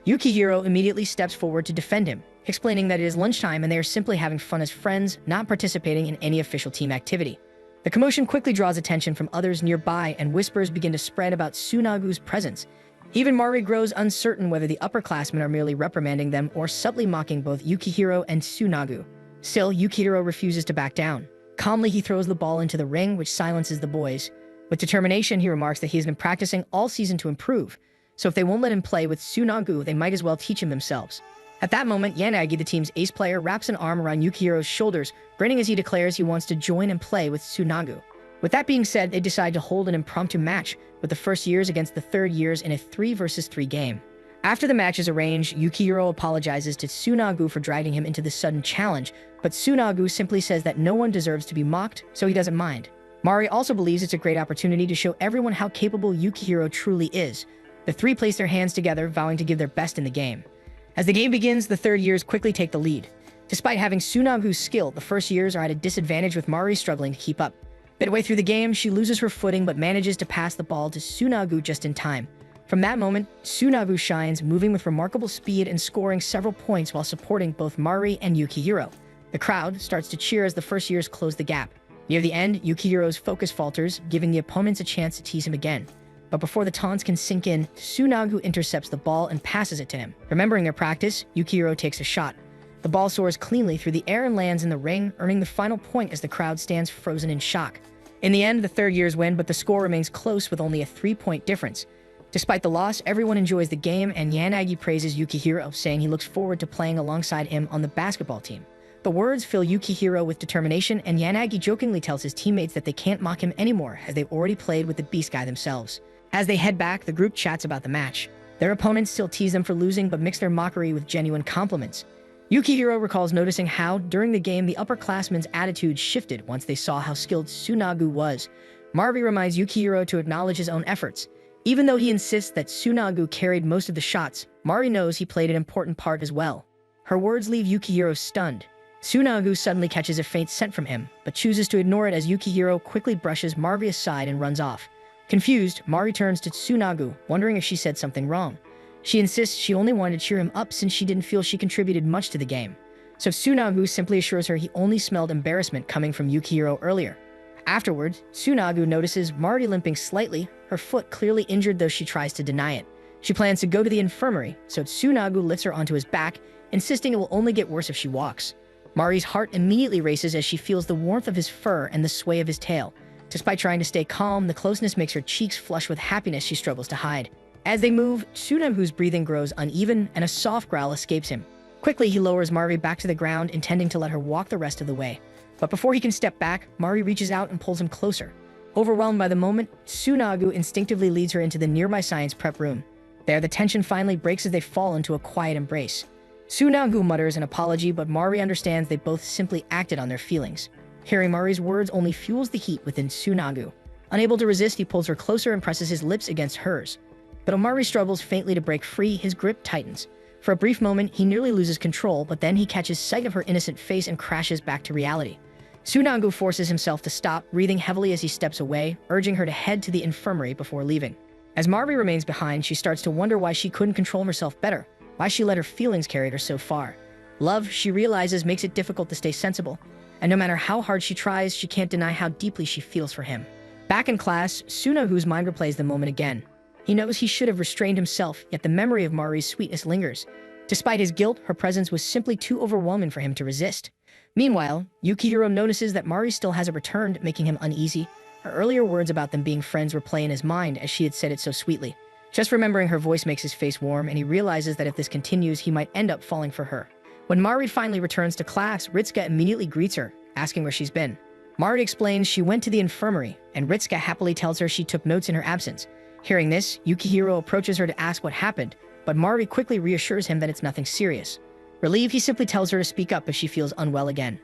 [SPEAKER 1] Yukihiro immediately steps forward to defend him, explaining that it is lunchtime and they are simply having fun as friends, not participating in any official team activity. The commotion quickly draws attention from others nearby, and whispers begin to spread about Tsunagu's presence. Even Mari grows uncertain whether the upperclassmen are merely reprimanding them or subtly mocking both Yukihiro and Tsunagu. Still, Yukihiro refuses to back down. Calmly, he throws the ball into the ring, which silences the boys. With determination, he remarks that he has been practicing all season to improve, so if they won't let him play with Tsunagu, they might as well teach him themselves. At that moment, Yanagi, the team's ace player, wraps an arm around Yukihiro's shoulders, grinning as he declares he wants to join and play with Tsunagu. With that being said, they decide to hold an impromptu match, with the first years against the third years in a 3-versus-3 game. After the match is arranged, Yukihiro apologizes to Tsunagu for dragging him into the sudden challenge, but Tsunagu simply says that no one deserves to be mocked, so he doesn't mind. Mari also believes it's a great opportunity to show everyone how capable Yukihiro truly is. The three place their hands together, vowing to give their best in the game. As the game begins, the third years quickly take the lead. Despite having Tsunagu's skill, the first years are at a disadvantage, with Mari struggling to keep up. Midway through the game, she loses her footing but manages to pass the ball to Tsunagu just in time. From that moment, Tsunagu shines, moving with remarkable speed and scoring several points while supporting both Mari and Yukihiro. The crowd starts to cheer as the first years close the gap. Near the end, Yukihiro's focus falters, giving the opponents a chance to tease him again. But before the taunts can sink in, Tsunagu intercepts the ball and passes it to him. Remembering their practice, Yukihiro takes a shot. The ball soars cleanly through the air and lands in the ring, earning the final point as the crowd stands frozen in shock. In the end, the third years win, but the score remains close with only a 3-point difference. Despite the loss, everyone enjoys the game, and Yanagi praises Yukihiro, saying he looks forward to playing alongside him on the basketball team. The words fill Yukihiro with determination, and Yanagi jokingly tells his teammates that they can't mock him anymore, as they've already played with the Beast Guy themselves. As they head back, the group chats about the match. Their opponents still tease them for losing, but mix their mockery with genuine compliments. Yukihiro recalls noticing how, during the game, the upperclassmen's attitude shifted once they saw how skilled Tsunagu was. Mari reminds Yukihiro to acknowledge his own efforts. Even though he insists that Tsunagu carried most of the shots, Mari knows he played an important part as well. Her words leave Yukihiro stunned. Tsunagu suddenly catches a faint scent from him, but chooses to ignore it as Yukihiro quickly brushes Mari aside and runs off. Confused, Mari turns to Tsunagu, wondering if she said something wrong. She insists she only wanted to cheer him up since she didn't feel she contributed much to the game. So Tsunagu simply assures her he only smelled embarrassment coming from Yukihiro earlier. Afterwards, Tsunagu notices Mari limping slightly, her foot clearly injured though she tries to deny it. She plans to go to the infirmary, so Tsunagu lifts her onto his back, insisting it will only get worse if she walks. Mari's heart immediately races as she feels the warmth of his fur and the sway of his tail. Despite trying to stay calm, the closeness makes her cheeks flush with happiness she struggles to hide. As they move, Tsunagu's breathing grows uneven and a soft growl escapes him. Quickly, he lowers Mari back to the ground, intending to let her walk the rest of the way. But before he can step back, Mari reaches out and pulls him closer. Overwhelmed by the moment, Tsunagu instinctively leads her into the nearby science prep room. There, the tension finally breaks as they fall into a quiet embrace. Tsunagu mutters an apology, but Mari understands they both simply acted on their feelings. Hearing Mari's words only fuels the heat within Tsunagu. Unable to resist, he pulls her closer and presses his lips against hers. But Mari struggles faintly to break free, his grip tightens. For a brief moment, he nearly loses control, but then he catches sight of her innocent face and crashes back to reality. Tsunagu forces himself to stop, breathing heavily as he steps away, urging her to head to the infirmary before leaving. As Mari remains behind, she starts to wonder why she couldn't control herself better, why she let her feelings carry her so far. Love, she realizes, makes it difficult to stay sensible, and no matter how hard she tries, she can't deny how deeply she feels for him. Back in class, Tsunagu's mind replays the moment again. He knows he should have restrained himself, yet the memory of Mari's sweetness lingers. Despite his guilt, her presence was simply too overwhelming for him to resist. Meanwhile, Yukihiro notices that Mari still hasn't returned, making him uneasy. Her earlier words about them being friends replay in his mind as she had said it so sweetly. Just remembering her voice makes his face warm, and he realizes that if this continues, he might end up falling for her. When Mari finally returns to class, Ritsuka immediately greets her, asking where she's been. Mari explains she went to the infirmary, and Ritsuka happily tells her she took notes in her absence. Hearing this, Yukihiro approaches her to ask what happened, but Mari quickly reassures him that it's nothing serious. Relieved, he simply tells her to speak up if she feels unwell again.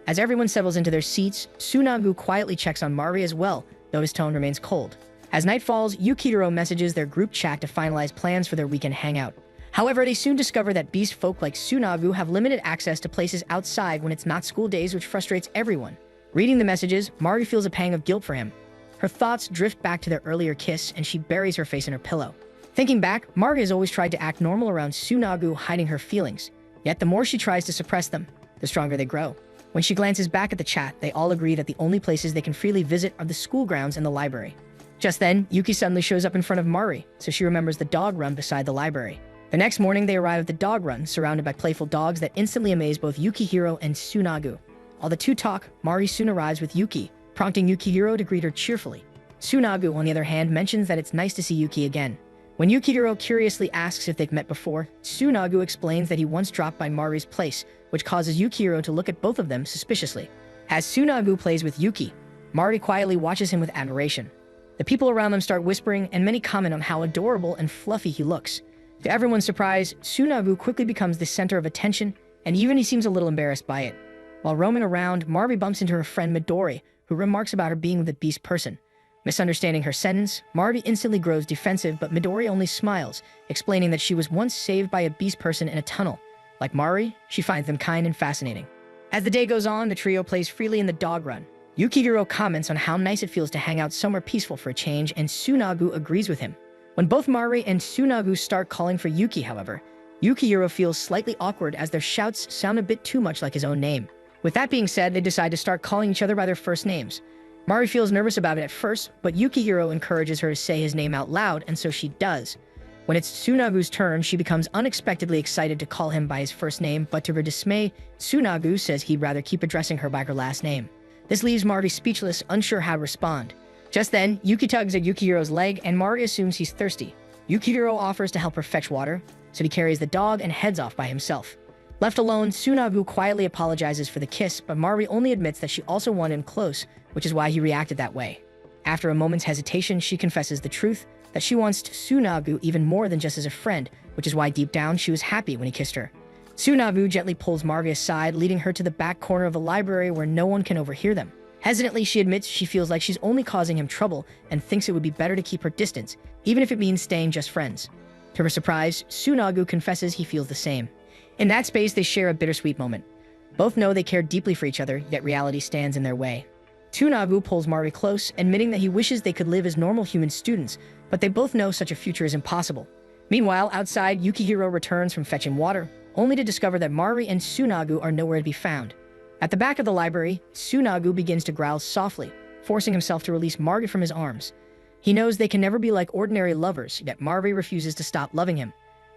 [SPEAKER 1] As everyone settles into their seats, Tsunagu quietly checks on Mari as well, though his tone remains cold. As night falls, Yukihiro messages their group chat to finalize plans for their weekend hangout. However, they soon discover that beast folk like Tsunagu have limited access to places outside when it's not school days, which frustrates everyone. Reading the messages, Mari feels a pang of guilt for him. Her thoughts drift back to their earlier kiss, and she buries her face in her pillow. Thinking back, Mari has always tried to act normal around Tsunagu, hiding her feelings. Yet the more she tries to suppress them, the stronger they grow. When she glances back at the chat, they all agree that the only places they can freely visit are the school grounds and the library. Just then, Yuki suddenly shows up in front of Mari, so she remembers the dog run beside the library. The next morning, they arrive at the dog run, surrounded by playful dogs that instantly amaze both Yukihiro and Tsunagu. While the two talk, Mari soon arrives with Yuki, prompting Yukihiro to greet her cheerfully. Tsunagu, on the other hand, mentions that it's nice to see Yuki again. When Yukihiro curiously asks if they've met before, Tsunagu explains that he once dropped by Mari's place, which causes Yukihiro to look at both of them suspiciously. As Tsunagu plays with Yuki, Mari quietly watches him with admiration. The people around them start whispering, and many comment on how adorable and fluffy he looks. To everyone's surprise, Tsunagu quickly becomes the center of attention, and even he seems a little embarrassed by it. While roaming around, Mari bumps into her friend Midori, who remarks about her being with a beast person. Misunderstanding her sentence, Mari instantly grows defensive, but Midori only smiles, explaining that she was once saved by a beast person in a tunnel. Like Mari, she finds them kind and fascinating. As the day goes on, the trio plays freely in the dog run. Yukihiro comments on how nice it feels to hang out somewhere peaceful for a change, and Tsunagu agrees with him. When both Mari and Tsunagu start calling for Yuki, however, Yukihiro feels slightly awkward as their shouts sound a bit too much like his own name. With that being said, they decide to start calling each other by their first names. Mari feels nervous about it at first, but Yukihiro encourages her to say his name out loud, and so she does. When it's Tsunagu's turn, she becomes unexpectedly excited to call him by his first name, but to her dismay, Tsunagu says he'd rather keep addressing her by her last name. This leaves Mari speechless, unsure how to respond. Just then, Yuki tugs at Yukihiro's leg, and Mari assumes he's thirsty. Yukihiro offers to help her fetch water, so he carries the dog and heads off by himself. Left alone, Tsunagu quietly apologizes for the kiss, but Mari only admits that she also wanted him close, which is why he reacted that way. After a moment's hesitation, she confesses the truth, that she wants Tsunagu even more than just as a friend, which is why deep down she was happy when he kissed her. Tsunagu gently pulls Mari aside, leading her to the back corner of the library where no one can overhear them. Hesitantly, she admits she feels like she's only causing him trouble and thinks it would be better to keep her distance, even if it means staying just friends. To her surprise, Tsunagu confesses he feels the same. In that space, they share a bittersweet moment. Both know they care deeply for each other, yet reality stands in their way. Tsunagu pulls Mari close, admitting that he wishes they could live as normal human students, but they both know such a future is impossible. Meanwhile, outside, Yukihiro returns from fetching water, only to discover that Mari and Tsunagu are nowhere to be found. At the back of the library, Tsunagu begins to growl softly, forcing himself to release Mari from his arms. He knows they can never be like ordinary lovers, yet Mari refuses to stop loving him.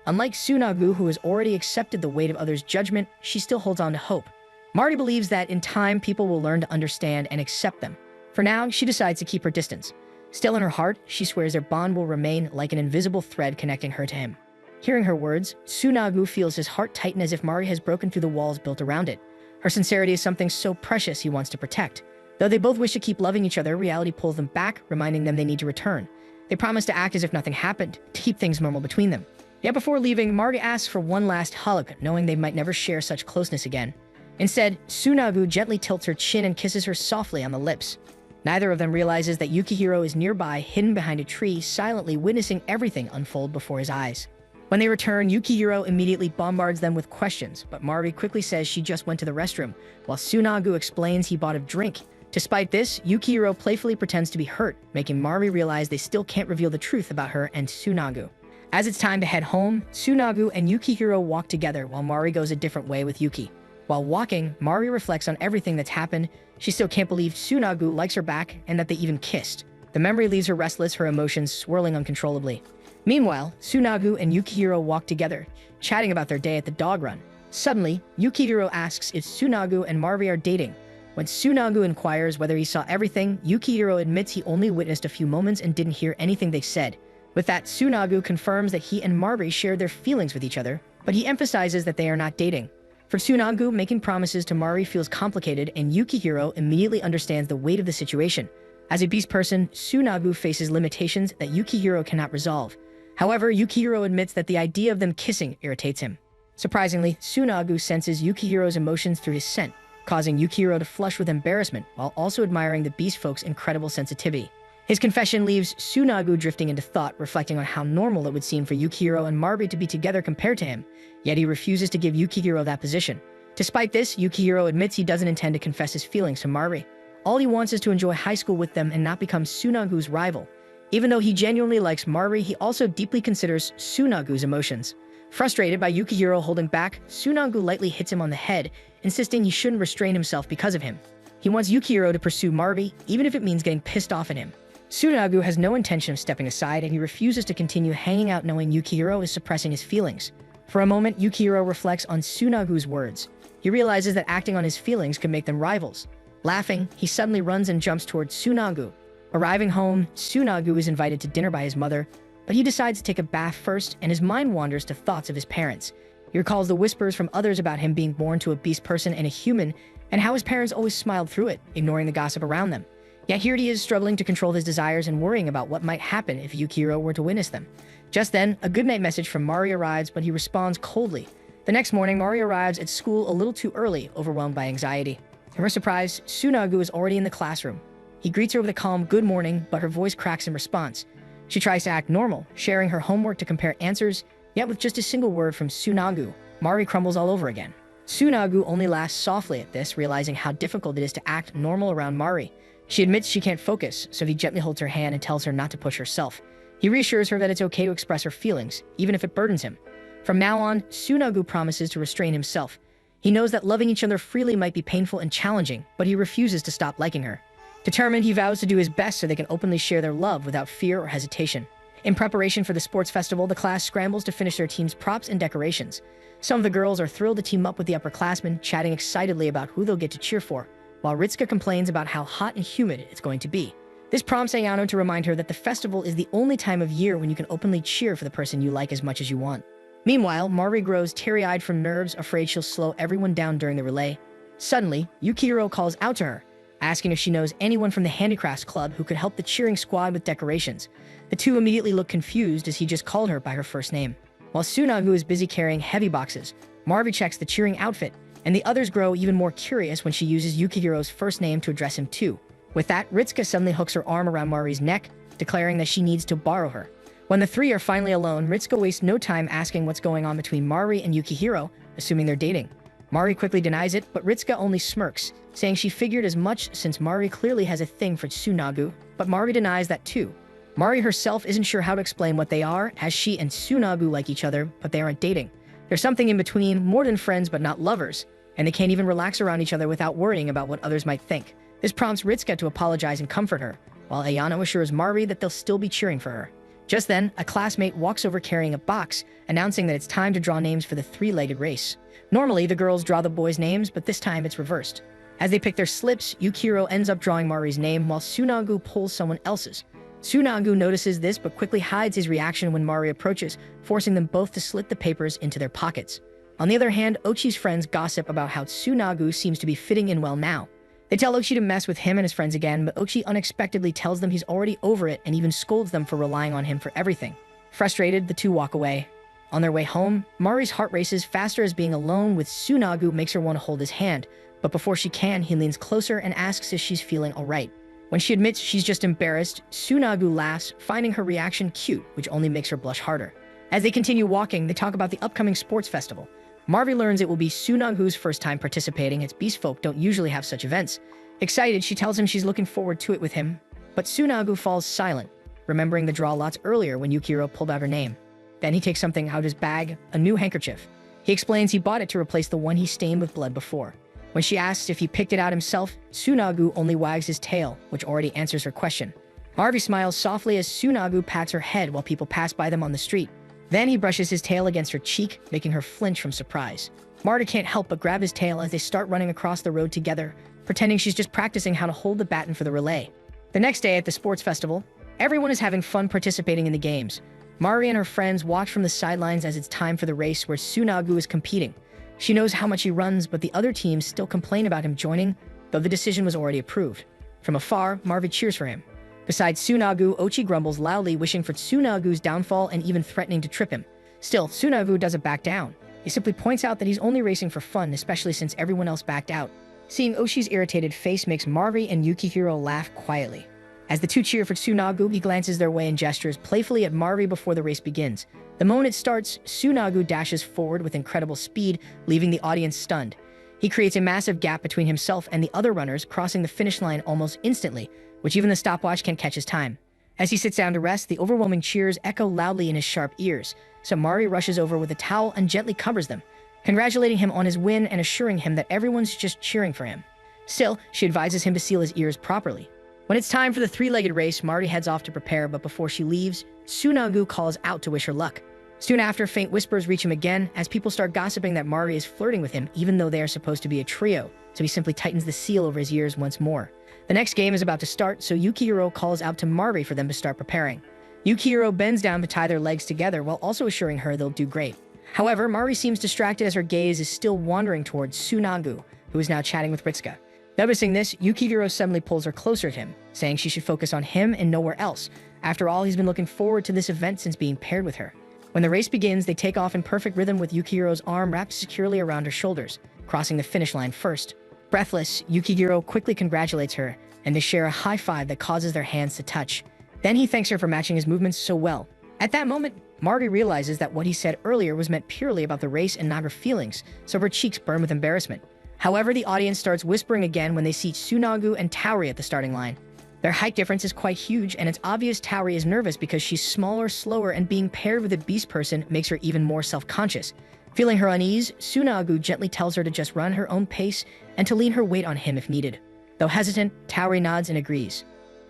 [SPEAKER 1] Unlike Tsunagu, who has already accepted the weight of others' judgment, she still holds on to hope. Mari believes that in time, people will learn to understand and accept them. For now, she decides to keep her distance. Still in her heart, she swears their bond will remain like an invisible thread connecting her to him. Hearing her words, Tsunagu feels his heart tighten as if Mari has broken through the walls built around it. Her sincerity is something so precious he wants to protect. Though they both wish to keep loving each other, reality pulls them back, reminding them they need to return. They promise to act as if nothing happened, to keep things normal between them. Yet before leaving, Mari asks for one last hug, knowing they might never share such closeness again. Instead, Tsunagu gently tilts her chin and kisses her softly on the lips. Neither of them realizes that Yukihiro is nearby, hidden behind a tree, silently witnessing everything unfold before his eyes. When they return, Yukihiro immediately bombards them with questions, but Mari quickly says she just went to the restroom, while Tsunagu explains he bought a drink. Despite this, Yukihiro playfully pretends to be hurt, making Mari realize they still can't reveal the truth about her and Tsunagu. As it's time to head home, Tsunagu and Yukihiro walk together while Mari goes a different way with Yuki. While walking, Mari reflects on everything that's happened. She still can't believe Tsunagu likes her back and that they even kissed. The memory leaves her restless, her emotions swirling uncontrollably. Meanwhile, Tsunagu and Yukihiro walk together, chatting about their day at the dog run. Suddenly, Yukihiro asks if Tsunagu and Mari are dating. When Tsunagu inquires whether he saw everything, Yukihiro admits he only witnessed a few moments and didn't hear anything they said. With that, Tsunagu confirms that he and Mari share their feelings with each other, but he emphasizes that they are not dating. For Tsunagu, making promises to Mari feels complicated, and Yukihiro immediately understands the weight of the situation. As a beast person, Tsunagu faces limitations that Yukihiro cannot resolve. However, Yukihiro admits that the idea of them kissing irritates him. Surprisingly, Tsunagu senses Yukihiro's emotions through his scent, causing Yukihiro to flush with embarrassment while also admiring the beast folk's incredible sensitivity. His confession leaves Tsunagu drifting into thought, reflecting on how normal it would seem for Yukihiro and Mari to be together compared to him, yet he refuses to give Yukihiro that position. Despite this, Yukihiro admits he doesn't intend to confess his feelings to Mari. All he wants is to enjoy high school with them and not become Tsunagu's rival. Even though he genuinely likes Mari, he also deeply considers Tsunagu's emotions. Frustrated by Yukihiro holding back, Tsunagu lightly hits him on the head, insisting he shouldn't restrain himself because of him. He wants Yukihiro to pursue Mari, even if it means getting pissed off at him. Tsunagu has no intention of stepping aside, and he refuses to continue hanging out knowing Yukihiro is suppressing his feelings. For a moment, Yukihiro reflects on Tsunagu's words. He realizes that acting on his feelings could make them rivals. Laughing, he suddenly runs and jumps towards Tsunagu. Arriving home, Tsunagu is invited to dinner by his mother, but he decides to take a bath first, and his mind wanders to thoughts of his parents. He recalls the whispers from others about him being born to a beast person and a human, and how his parents always smiled through it, ignoring the gossip around them. Yet here he is struggling to control his desires and worrying about what might happen if Yukihiro were to witness them. Just then, a goodnight message from Mari arrives, but he responds coldly. The next morning, Mari arrives at school a little too early, overwhelmed by anxiety. To her surprise, Tsunagu is already in the classroom. He greets her with a calm good morning, but her voice cracks in response. She tries to act normal, sharing her homework to compare answers, yet with just a single word from Tsunagu, Mari crumbles all over again. Tsunagu only laughs softly at this, realizing how difficult it is to act normal around Mari. She admits she can't focus, so he gently holds her hand and tells her not to push herself. He reassures her that it's okay to express her feelings, even if it burdens him. From now on, Tsunagu promises to restrain himself. He knows that loving each other freely might be painful and challenging, but he refuses to stop liking her. Determined, he vows to do his best so they can openly share their love without fear or hesitation. In preparation for the sports festival, the class scrambles to finish their team's props and decorations. Some of the girls are thrilled to team up with the upperclassmen, chatting excitedly about who they'll get to cheer for, while Ritsuka complains about how hot and humid it's going to be. This prompts Ayano to remind her that the festival is the only time of year when you can openly cheer for the person you like as much as you want. Meanwhile, Mari grows teary-eyed from nerves, afraid she'll slow everyone down during the relay. Suddenly, Yukihiro calls out to her, asking if she knows anyone from the handicrafts club who could help the cheering squad with decorations. The two immediately look confused as he just called her by her first name. While Tsunagu is busy carrying heavy boxes, Marvi checks the cheering outfit, and the others grow even more curious when she uses Yukihiro's first name to address him too. With that, Ritsuka suddenly hooks her arm around Mari's neck, declaring that she needs to borrow her. When the three are finally alone, Ritsuka wastes no time asking what's going on between Mari and Yukihiro, assuming they're dating. Mari quickly denies it, but Ritsuka only smirks, saying she figured as much since Mari clearly has a thing for Tsunagu, but Mari denies that too. Mari herself isn't sure how to explain what they are, as she and Tsunagu like each other, but they aren't dating. There's something in between, more than friends but not lovers, and they can't even relax around each other without worrying about what others might think. This prompts Ritsuka to apologize and comfort her, while Ayano assures Mari that they'll still be cheering for her. Just then, a classmate walks over carrying a box, announcing that it's time to draw names for the three-legged race. Normally, the girls draw the boys' names, but this time it's reversed. As they pick their slips, Yukihiro ends up drawing Mari's name while Tsunagu pulls someone else's. Tsunagu notices this but quickly hides his reaction when Mari approaches, forcing them both to slit the papers into their pockets. On the other hand, Ochi's friends gossip about how Tsunagu seems to be fitting in well now. They tell Ochi to mess with him and his friends again, but Ochi unexpectedly tells them he's already over it and even scolds them for relying on him for everything. Frustrated, the two walk away. On their way home, Mari's heart races faster as being alone with Tsunagu makes her want to hold his hand, but before she can, he leans closer and asks if she's feeling alright. When she admits she's just embarrassed, Tsunagu laughs, finding her reaction cute, which only makes her blush harder. As they continue walking, they talk about the upcoming sports festival. Marvi learns it will be Tsunagu's first time participating, as beast folk don't usually have such events. Excited, she tells him she's looking forward to it with him, but Tsunagu falls silent, remembering the draw lots earlier when Yukihiro pulled out her name. Then he takes something out of his bag, a new handkerchief. He explains he bought it to replace the one he stained with blood before. When she asks if he picked it out himself, Tsunagu only wags his tail, which already answers her question. Marvi smiles softly as Tsunagu pats her head while people pass by them on the street. Then he brushes his tail against her cheek, making her flinch from surprise. Marta can't help but grab his tail as they start running across the road together, pretending she's just practicing how to hold the baton for the relay. The next day at the sports festival, everyone is having fun participating in the games. Mari and her friends watch from the sidelines as it's time for the race where Tsunagu is competing. She knows how much he runs, but the other teams still complain about him joining, though the decision was already approved. From afar, Marvi cheers for him. Besides Tsunagu, Ochi grumbles loudly, wishing for Tsunagu's downfall and even threatening to trip him. Still, Tsunagu doesn't back down. He simply points out that he's only racing for fun, especially since everyone else backed out. Seeing Oshi's irritated face makes Marvi and Yukihiro laugh quietly. As the two cheer for Tsunagu, he glances their way and gestures playfully at Marvi before the race begins. The moment it starts, Tsunagu dashes forward with incredible speed, leaving the audience stunned. He creates a massive gap between himself and the other runners, crossing the finish line almost instantly, which even the stopwatch can't catch his time. As he sits down to rest, the overwhelming cheers echo loudly in his sharp ears, so Mari rushes over with a towel and gently covers them, congratulating him on his win and assuring him that everyone's just cheering for him. Still, she advises him to seal his ears properly. When it's time for the three-legged race, Mari heads off to prepare, but before she leaves, Tsunagu calls out to wish her luck. Soon after, faint whispers reach him again as people start gossiping that Mari is flirting with him, even though they are supposed to be a trio, so he simply tightens the seal over his ears once more. The next game is about to start, so Yukihiro calls out to Mari for them to start preparing. Yukihiro bends down to tie their legs together while also assuring her they'll do great. However, Mari seems distracted as her gaze is still wandering towards Tsunagu, who is now chatting with Ritsuka. Noticing this, Yukihiro suddenly pulls her closer to him, saying she should focus on him and nowhere else. After all, he's been looking forward to this event since being paired with her. When the race begins, they take off in perfect rhythm with Yukihiro's arm wrapped securely around her shoulders, crossing the finish line first. Breathless, Yukihiro quickly congratulates her, and they share a high five that causes their hands to touch. Then he thanks her for matching his movements so well. At that moment, Mari realizes that what he said earlier was meant purely about the race and not her feelings, so her cheeks burn with embarrassment. However, the audience starts whispering again when they see Tsunagu and Tauri at the starting line. Their height difference is quite huge, and it's obvious Tauri is nervous because she's smaller, slower, and being paired with a beast person makes her even more self-conscious. Feeling her unease, Tsunagu gently tells her to just run her own pace and to lean her weight on him if needed. Though hesitant, Tauri nods and agrees.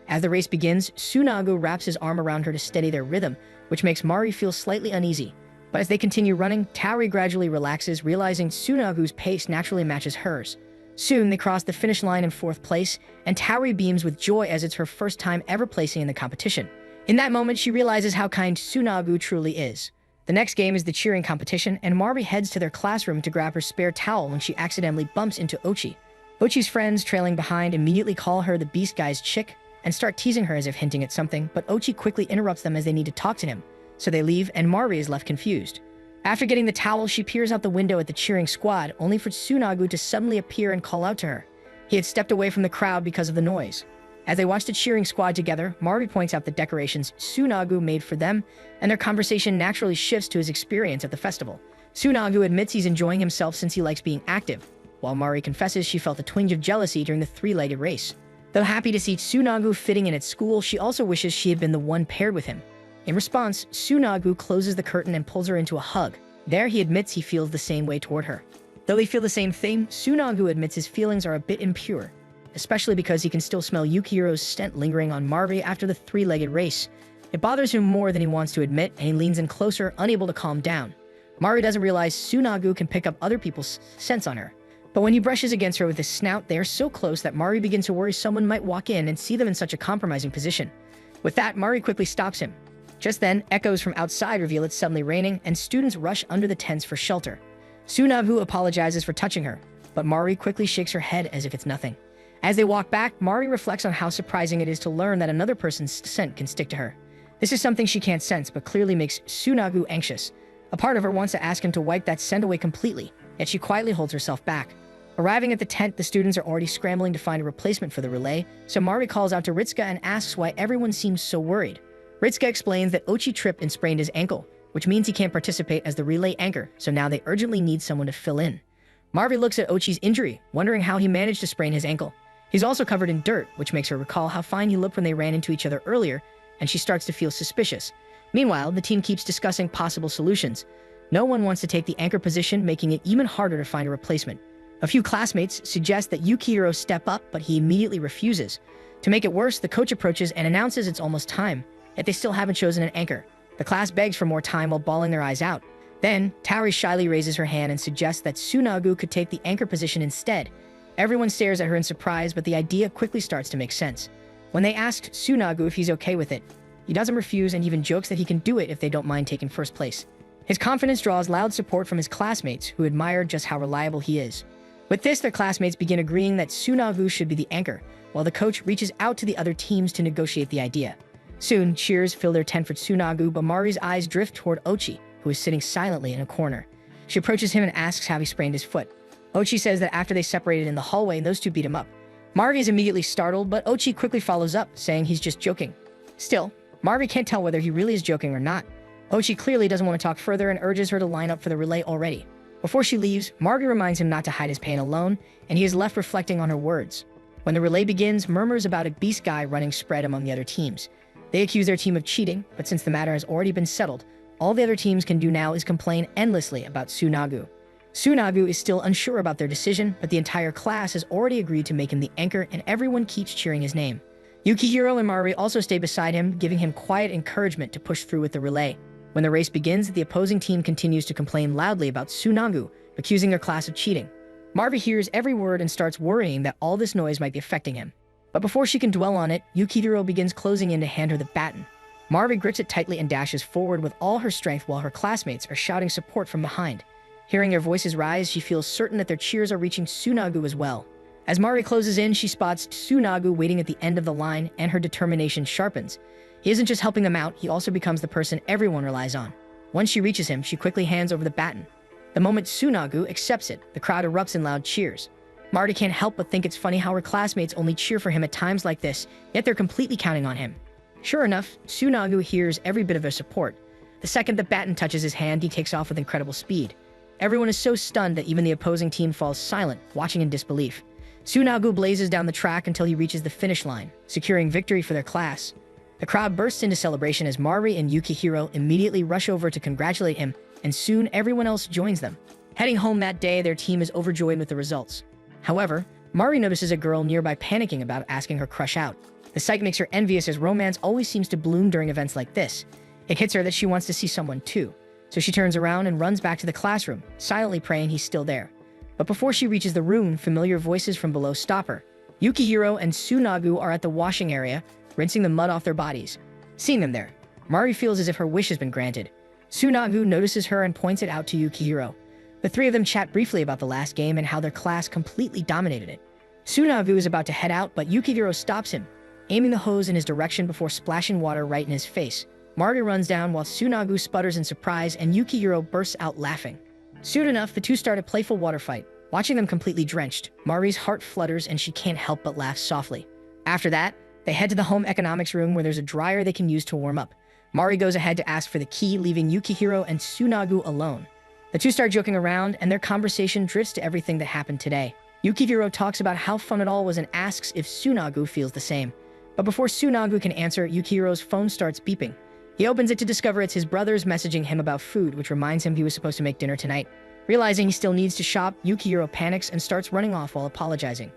[SPEAKER 1] As the race begins, Tsunagu wraps his arm around her to steady their rhythm, which makes Mari feel slightly uneasy. But as they continue running, Tauri gradually relaxes, realizing Tsunagu's pace naturally matches hers. Soon, they cross the finish line in 4th place, and Tauri beams with joy as it's her first time ever placing in the competition. In that moment, she realizes how kind Tsunagu truly is. The next game is the cheering competition, and Mari heads to their classroom to grab her spare towel when she accidentally bumps into Ochi. Ochi's friends, trailing behind, immediately call her the Beast Guy's chick and start teasing her as if hinting at something, but Ochi quickly interrupts them as they need to talk to him. So they leave, and Mari is left confused. After getting the towel, she peers out the window at the cheering squad, only for Tsunagu to suddenly appear and call out to her. He had stepped away from the crowd because of the noise. As they watch the cheering squad together, Mari points out the decorations Tsunagu made for them, and their conversation naturally shifts to his experience at the festival. Tsunagu admits he's enjoying himself since he likes being active, while Mari confesses she felt a twinge of jealousy during the 3-legged race. Though happy to see Tsunagu fitting in at school, she also wishes she had been the one paired with him. In response, Tsunagu closes the curtain and pulls her into a hug. There, he admits he feels the same way toward her. Though they feel the same thing, Tsunagu admits his feelings are a bit impure, especially because he can still smell Yukihiro's scent lingering on Mari after the 3-legged race. It bothers him more than he wants to admit, and he leans in closer, unable to calm down. Mari doesn't realize Tsunagu can pick up other people's scents on her. But when he brushes against her with his snout, they are so close that Mari begins to worry someone might walk in and see them in such a compromising position. With that, Mari quickly stops him. Just then, echoes from outside reveal it's suddenly raining, and students rush under the tents for shelter. Tsunagu apologizes for touching her, but Mari quickly shakes her head as if it's nothing. As they walk back, Mari reflects on how surprising it is to learn that another person's scent can stick to her. This is something she can't sense, but clearly makes Tsunagu anxious. A part of her wants to ask him to wipe that scent away completely, yet she quietly holds herself back. Arriving at the tent, the students are already scrambling to find a replacement for the relay, so Mari calls out to Ritsuka and asks why everyone seems so worried. Ritsuka explains that Ochi tripped and sprained his ankle, which means he can't participate as the relay anchor, so now they urgently need someone to fill in. Mari looks at Ochi's injury, wondering how he managed to sprain his ankle. He's also covered in dirt, which makes her recall how fine he looked when they ran into each other earlier, and she starts to feel suspicious. Meanwhile, the team keeps discussing possible solutions. No one wants to take the anchor position, making it even harder to find a replacement. A few classmates suggest that Yukihiro step up, but he immediately refuses. To make it worse, the coach approaches and announces it's almost time, yet they still haven't chosen an anchor. The class begs for more time while bawling their eyes out. Then, Tauri shyly raises her hand and suggests that Tsunagu could take the anchor position instead. Everyone stares at her in surprise, but the idea quickly starts to make sense. When they ask Tsunagu if he's okay with it, he doesn't refuse and even jokes that he can do it if they don't mind taking first place. His confidence draws loud support from his classmates, who admire just how reliable he is. With this, their classmates begin agreeing that Tsunagu should be the anchor, while the coach reaches out to the other teams to negotiate the idea. Soon, cheers fill their tent for Tsunagu, but Mari's eyes drift toward Ochi, who is sitting silently in a corner. She approaches him and asks how he sprained his foot. Ochi says that after they separated in the hallway, those two beat him up. Mari is immediately startled, but Ochi quickly follows up, saying he's just joking. Still, Mari can't tell whether he really is joking or not. Ochi clearly doesn't want to talk further and urges her to line up for the relay already. Before she leaves, Mari reminds him not to hide his pain alone, and he is left reflecting on her words. When the relay begins, murmurs about a beast guy running spread among the other teams. They accuse their team of cheating, but since the matter has already been settled, all the other teams can do now is complain endlessly about Tsunagu. Tsunagu is still unsure about their decision, but the entire class has already agreed to make him the anchor, and everyone keeps cheering his name. Yukihiro and Mari also stay beside him, giving him quiet encouragement to push through with the relay. When the race begins, the opposing team continues to complain loudly about Tsunagu, accusing their class of cheating. Mari hears every word and starts worrying that all this noise might be affecting him. But before she can dwell on it, Yukihiro begins closing in to hand her the baton. Mari grips it tightly and dashes forward with all her strength while her classmates are shouting support from behind. Hearing their voices rise, she feels certain that their cheers are reaching Tsunagu as well. As Mari closes in, she spots Tsunagu waiting at the end of the line, and her determination sharpens. He isn't just helping them out, he also becomes the person everyone relies on. Once she reaches him, she quickly hands over the baton. The moment Tsunagu accepts it, the crowd erupts in loud cheers. Mari can't help but think it's funny how her classmates only cheer for him at times like this, yet they're completely counting on him. Sure enough, Tsunagu hears every bit of their support. The second the baton touches his hand, he takes off with incredible speed. Everyone is so stunned that even the opposing team falls silent, watching in disbelief. Tsunagu blazes down the track until he reaches the finish line, securing victory for their class. The crowd bursts into celebration as Mari and Yukihiro immediately rush over to congratulate him, and soon everyone else joins them. Heading home that day, their team is overjoyed with the results. However, Mari notices a girl nearby panicking about asking her crush out. The sight makes her envious as romance always seems to bloom during events like this. It hits her that she wants to see someone too, so she turns around and runs back to the classroom, silently praying he's still there. But before she reaches the room, familiar voices from below stop her. Yukihiro and Tsunagu are at the washing area, rinsing the mud off their bodies. Seeing them there, Mari feels as if her wish has been granted. Tsunagu notices her and points it out to Yukihiro. The three of them chat briefly about the last game and how their class completely dominated it. Tsunagu is about to head out, but Yukihiro stops him, aiming the hose in his direction before splashing water right in his face. Mari runs down while Tsunagu sputters in surprise and Yukihiro bursts out laughing. Soon enough, the two start a playful water fight. Watching them completely drenched, Mari's heart flutters and she can't help but laugh softly. After that, they head to the home economics room where there's a dryer they can use to warm up. Mari goes ahead to ask for the key, leaving Yukihiro and Tsunagu alone. The two start joking around and their conversation drifts to everything that happened today. Yukihiro talks about how fun it all was and asks if Tsunagu feels the same. But before Tsunagu can answer, Yukihiro's phone starts beeping. He opens it to discover it's his brothers messaging him about food, which reminds him he was supposed to make dinner tonight. Realizing he still needs to shop, Yukihiro panics and starts running off while apologizing.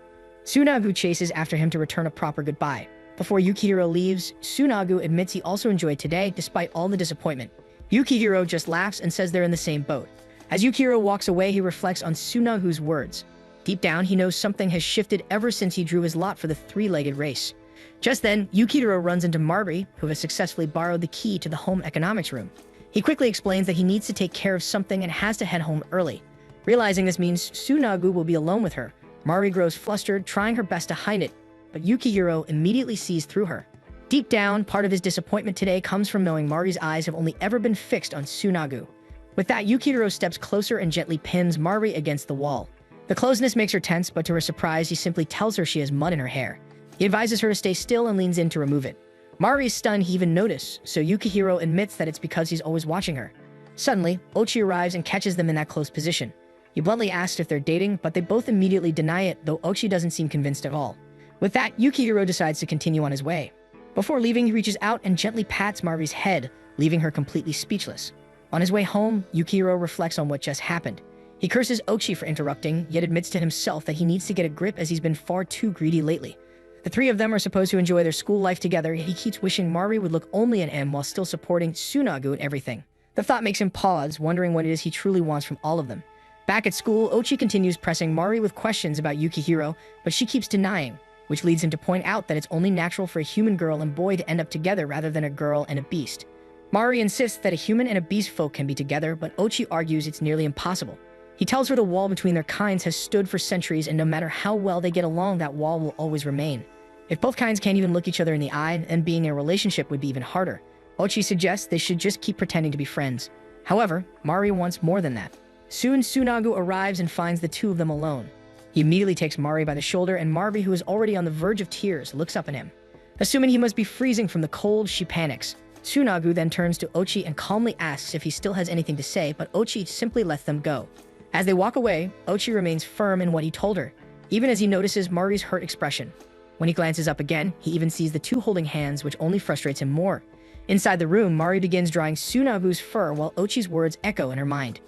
[SPEAKER 1] Tsunagu chases after him to return a proper goodbye. Before Yukihiro leaves, Tsunagu admits he also enjoyed today despite all the disappointment. Yukihiro just laughs and says they're in the same boat. As Yukihiro walks away, he reflects on Tsunagu's words. Deep down, he knows something has shifted ever since he drew his lot for the three-legged race. Just then, Yukihiro runs into Mari, who has successfully borrowed the key to the home economics room. He quickly explains that he needs to take care of something and has to head home early. Realizing this means Tsunagu will be alone with her, Mari grows flustered, trying her best to hide it, but Yukihiro immediately sees through her. Deep down, part of his disappointment today comes from knowing Mari's eyes have only ever been fixed on Tsunagu. With that, Yukihiro steps closer and gently pins Mari against the wall. The closeness makes her tense, but to her surprise, he simply tells her she has mud in her hair. He advises her to stay still and leans in to remove it. Mari is stunned he even noticed, so Yukihiro admits that it's because he's always watching her. Suddenly, Ochi arrives and catches them in that close position. He bluntly asks if they're dating, but they both immediately deny it, though Ochi doesn't seem convinced at all. With that, Yukihiro decides to continue on his way. Before leaving, he reaches out and gently pats Mari's head, leaving her completely speechless. On his way home, Yukihiro reflects on what just happened. He curses Ochi for interrupting, yet admits to himself that he needs to get a grip as he's been far too greedy lately. The three of them are supposed to enjoy their school life together, yet he keeps wishing Mari would look only at him while still supporting Tsunagu and everything. The thought makes him pause, wondering what it is he truly wants from all of them. Back at school, Ochi continues pressing Mari with questions about Yukihiro, but she keeps denying, which leads him to point out that it's only natural for a human girl and boy to end up together rather than a girl and a beast. Mari insists that a human and a beast folk can be together, but Ochi argues it's nearly impossible. He tells her the wall between their kinds has stood for centuries, and no matter how well they get along, that wall will always remain. If both kinds can't even look each other in the eye, then being in a relationship would be even harder. Ochi suggests they should just keep pretending to be friends. However, Mari wants more than that. Soon, Tsunagu arrives and finds the two of them alone. He immediately takes Mari by the shoulder, and Mari, who is already on the verge of tears, looks up at him. Assuming he must be freezing from the cold, she panics. Tsunagu then turns to Ochi and calmly asks if he still has anything to say, but Ochi simply lets them go. As they walk away, Ochi remains firm in what he told her, even as he notices Mari's hurt expression. When he glances up again, he even sees the two holding hands, which only frustrates him more. Inside the room, Mari begins drawing Tsunagu's fur while Ochi's words echo in her mind.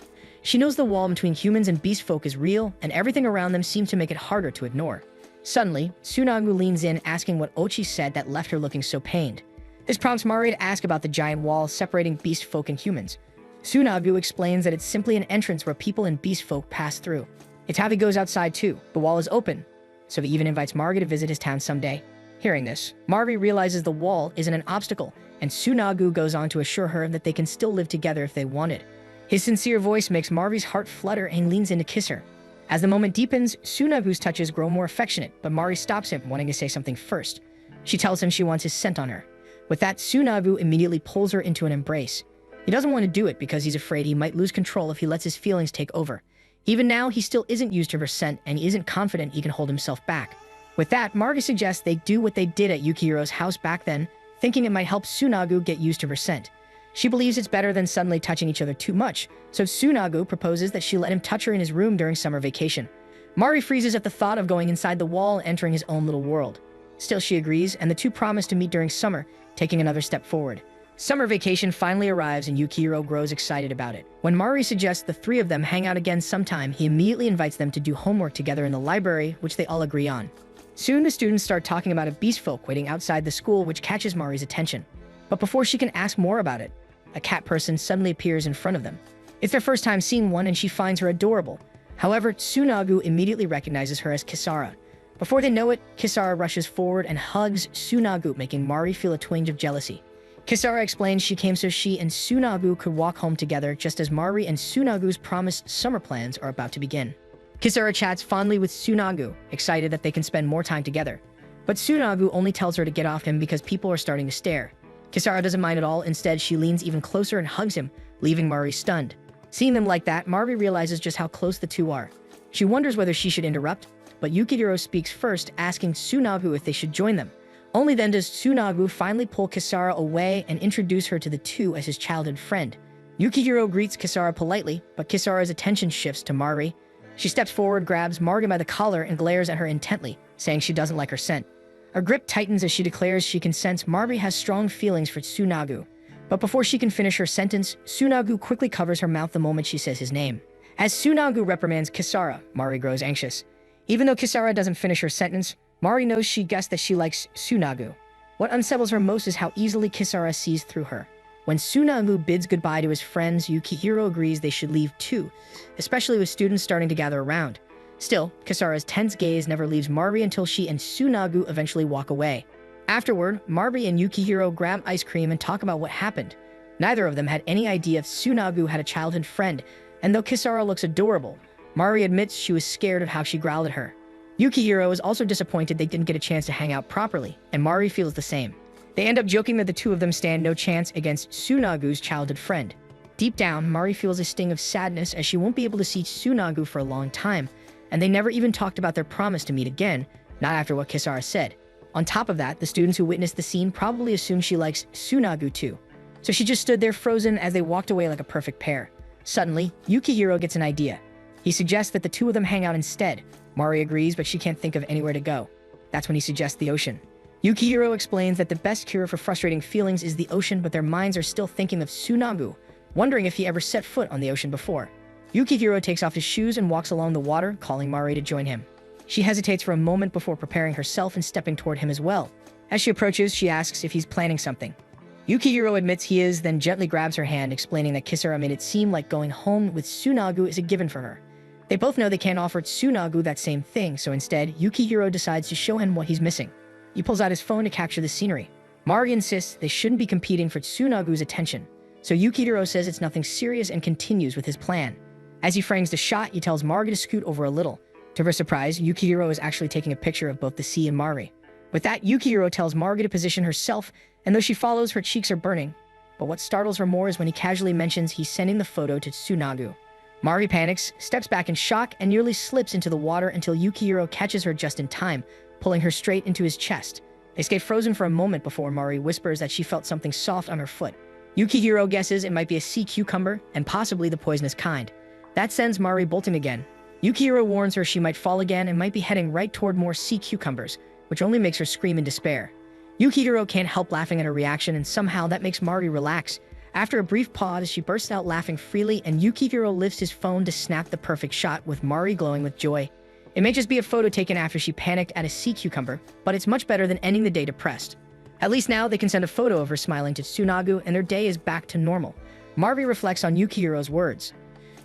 [SPEAKER 1] She knows the wall between humans and beast folk is real, and everything around them seems to make it harder to ignore. Suddenly, Tsunagu leans in, asking what Ochi said that left her looking so pained. This prompts Mari to ask about the giant wall separating beast folk and humans. Tsunagu explains that it's simply an entrance where people and beast folk pass through. It's how he goes outside too. The wall is open, so he even invites Mari to visit his town someday. Hearing this, Mari realizes the wall isn't an obstacle, and Tsunagu goes on to assure her that they can still live together if they wanted. His sincere voice makes Mari's heart flutter and leans in to kiss her. As the moment deepens, Tsunagu's touches grow more affectionate, but Mari stops him, wanting to say something first. She tells him she wants his scent on her. With that, Tsunagu immediately pulls her into an embrace. He doesn't want to do it because he's afraid he might lose control if he lets his feelings take over. Even now, he still isn't used to her scent, and he isn't confident he can hold himself back. With that, Mari suggests they do what they did at Yukihiro's house back then, thinking it might help Tsunagu get used to her scent. She believes it's better than suddenly touching each other too much, so Tsunagu proposes that she let him touch her in his room during summer vacation. Mari freezes at the thought of going inside the wall and entering his own little world. Still, she agrees, and the two promise to meet during summer, taking another step forward. Summer vacation finally arrives and Yukihiro grows excited about it. When Mari suggests the three of them hang out again sometime, he immediately invites them to do homework together in the library, which they all agree on. Soon, the students start talking about a beast folk waiting outside the school, which catches Mari's attention. But before she can ask more about it, a cat person suddenly appears in front of them. It's their first time seeing one and she finds her adorable. However, Tsunagu immediately recognizes her as Kisara. Before they know it, Kisara rushes forward and hugs Tsunagu, making Mari feel a twinge of jealousy. Kisara explains she came so she and Tsunagu could walk home together, just as Mari and Tsunagu's promised summer plans are about to begin. Kisara chats fondly with Tsunagu, excited that they can spend more time together. But Tsunagu only tells her to get off him because people are starting to stare. Kisara doesn't mind at all. Instead, she leans even closer and hugs him, leaving Mari stunned. Seeing them like that, Mari realizes just how close the two are. She wonders whether she should interrupt, but Yukihiro speaks first, asking Tsunagu if they should join them. Only then does Tsunagu finally pull Kisara away and introduce her to the two as his childhood friend. Yukihiro greets Kisara politely, but Kisara's attention shifts to Mari. She steps forward, grabs Mari by the collar, and glares at her intently, saying she doesn't like her scent. Her grip tightens as she declares she can sense Mari has strong feelings for Tsunagu. But before she can finish her sentence, Tsunagu quickly covers her mouth the moment she says his name. As Tsunagu reprimands Kisara, Mari grows anxious. Even though Kisara doesn't finish her sentence, Mari knows she guessed that she likes Tsunagu. What unsettles her most is how easily Kisara sees through her. When Tsunagu bids goodbye to his friends, Yukihiro agrees they should leave too, especially with students starting to gather around. Still, Kisara's tense gaze never leaves Mari until she and Tsunagu eventually walk away. Afterward, Mari and Yukihiro grab ice cream and talk about what happened. Neither of them had any idea if Tsunagu had a childhood friend, and though Kisara looks adorable, Mari admits she was scared of how she growled at her. Yukihiro is also disappointed they didn't get a chance to hang out properly, and Mari feels the same. They end up joking that the two of them stand no chance against Tsunagu's childhood friend. Deep down, Mari feels a sting of sadness as she won't be able to see Tsunagu for a long time, and they never even talked about their promise to meet again, not after what Kisara said. On top of that, the students who witnessed the scene probably assumed she likes Tsunagu too. So she just stood there frozen as they walked away like a perfect pair. Suddenly, Yukihiro gets an idea. He suggests that the two of them hang out instead. Mari agrees, but she can't think of anywhere to go. That's when he suggests the ocean. Yukihiro explains that the best cure for frustrating feelings is the ocean, but their minds are still thinking of Tsunagu, wondering if he ever set foot on the ocean before. Yukihiro takes off his shoes and walks along the water, calling Mari to join him. She hesitates for a moment before preparing herself and stepping toward him as well. As she approaches, she asks if he's planning something. Yukihiro admits he is, then gently grabs her hand, explaining that Kisara made it seem like going home with Tsunagu is a given for her. They both know they can't offer Tsunagu that same thing, so instead, Yukihiro decides to show him what he's missing. He pulls out his phone to capture the scenery. Mari insists they shouldn't be competing for Tsunagu's attention, so Yukihiro says it's nothing serious and continues with his plan. As he frames the shot, he tells Mari to scoot over a little. To her surprise, Yukihiro is actually taking a picture of both the sea and Mari. With that, Yukihiro tells Mari to position herself, and though she follows, her cheeks are burning. But what startles her more is when he casually mentions he's sending the photo to Tsunagu. Mari panics, steps back in shock, and nearly slips into the water until Yukihiro catches her just in time, pulling her straight into his chest. They stay frozen for a moment before Mari whispers that she felt something soft on her foot. Yukihiro guesses it might be a sea cucumber, and possibly the poisonous kind. That sends Mari bolting again. Yukihiro warns her she might fall again and might be heading right toward more sea cucumbers, which only makes her scream in despair. Yukihiro can't help laughing at her reaction, and somehow that makes Mari relax. After a brief pause, she bursts out laughing freely, and Yukihiro lifts his phone to snap the perfect shot with Mari glowing with joy. It may just be a photo taken after she panicked at a sea cucumber, but it's much better than ending the day depressed. At least now they can send a photo of her smiling to Tsunagu, and their day is back to normal. Mari reflects on Yukihiro's words.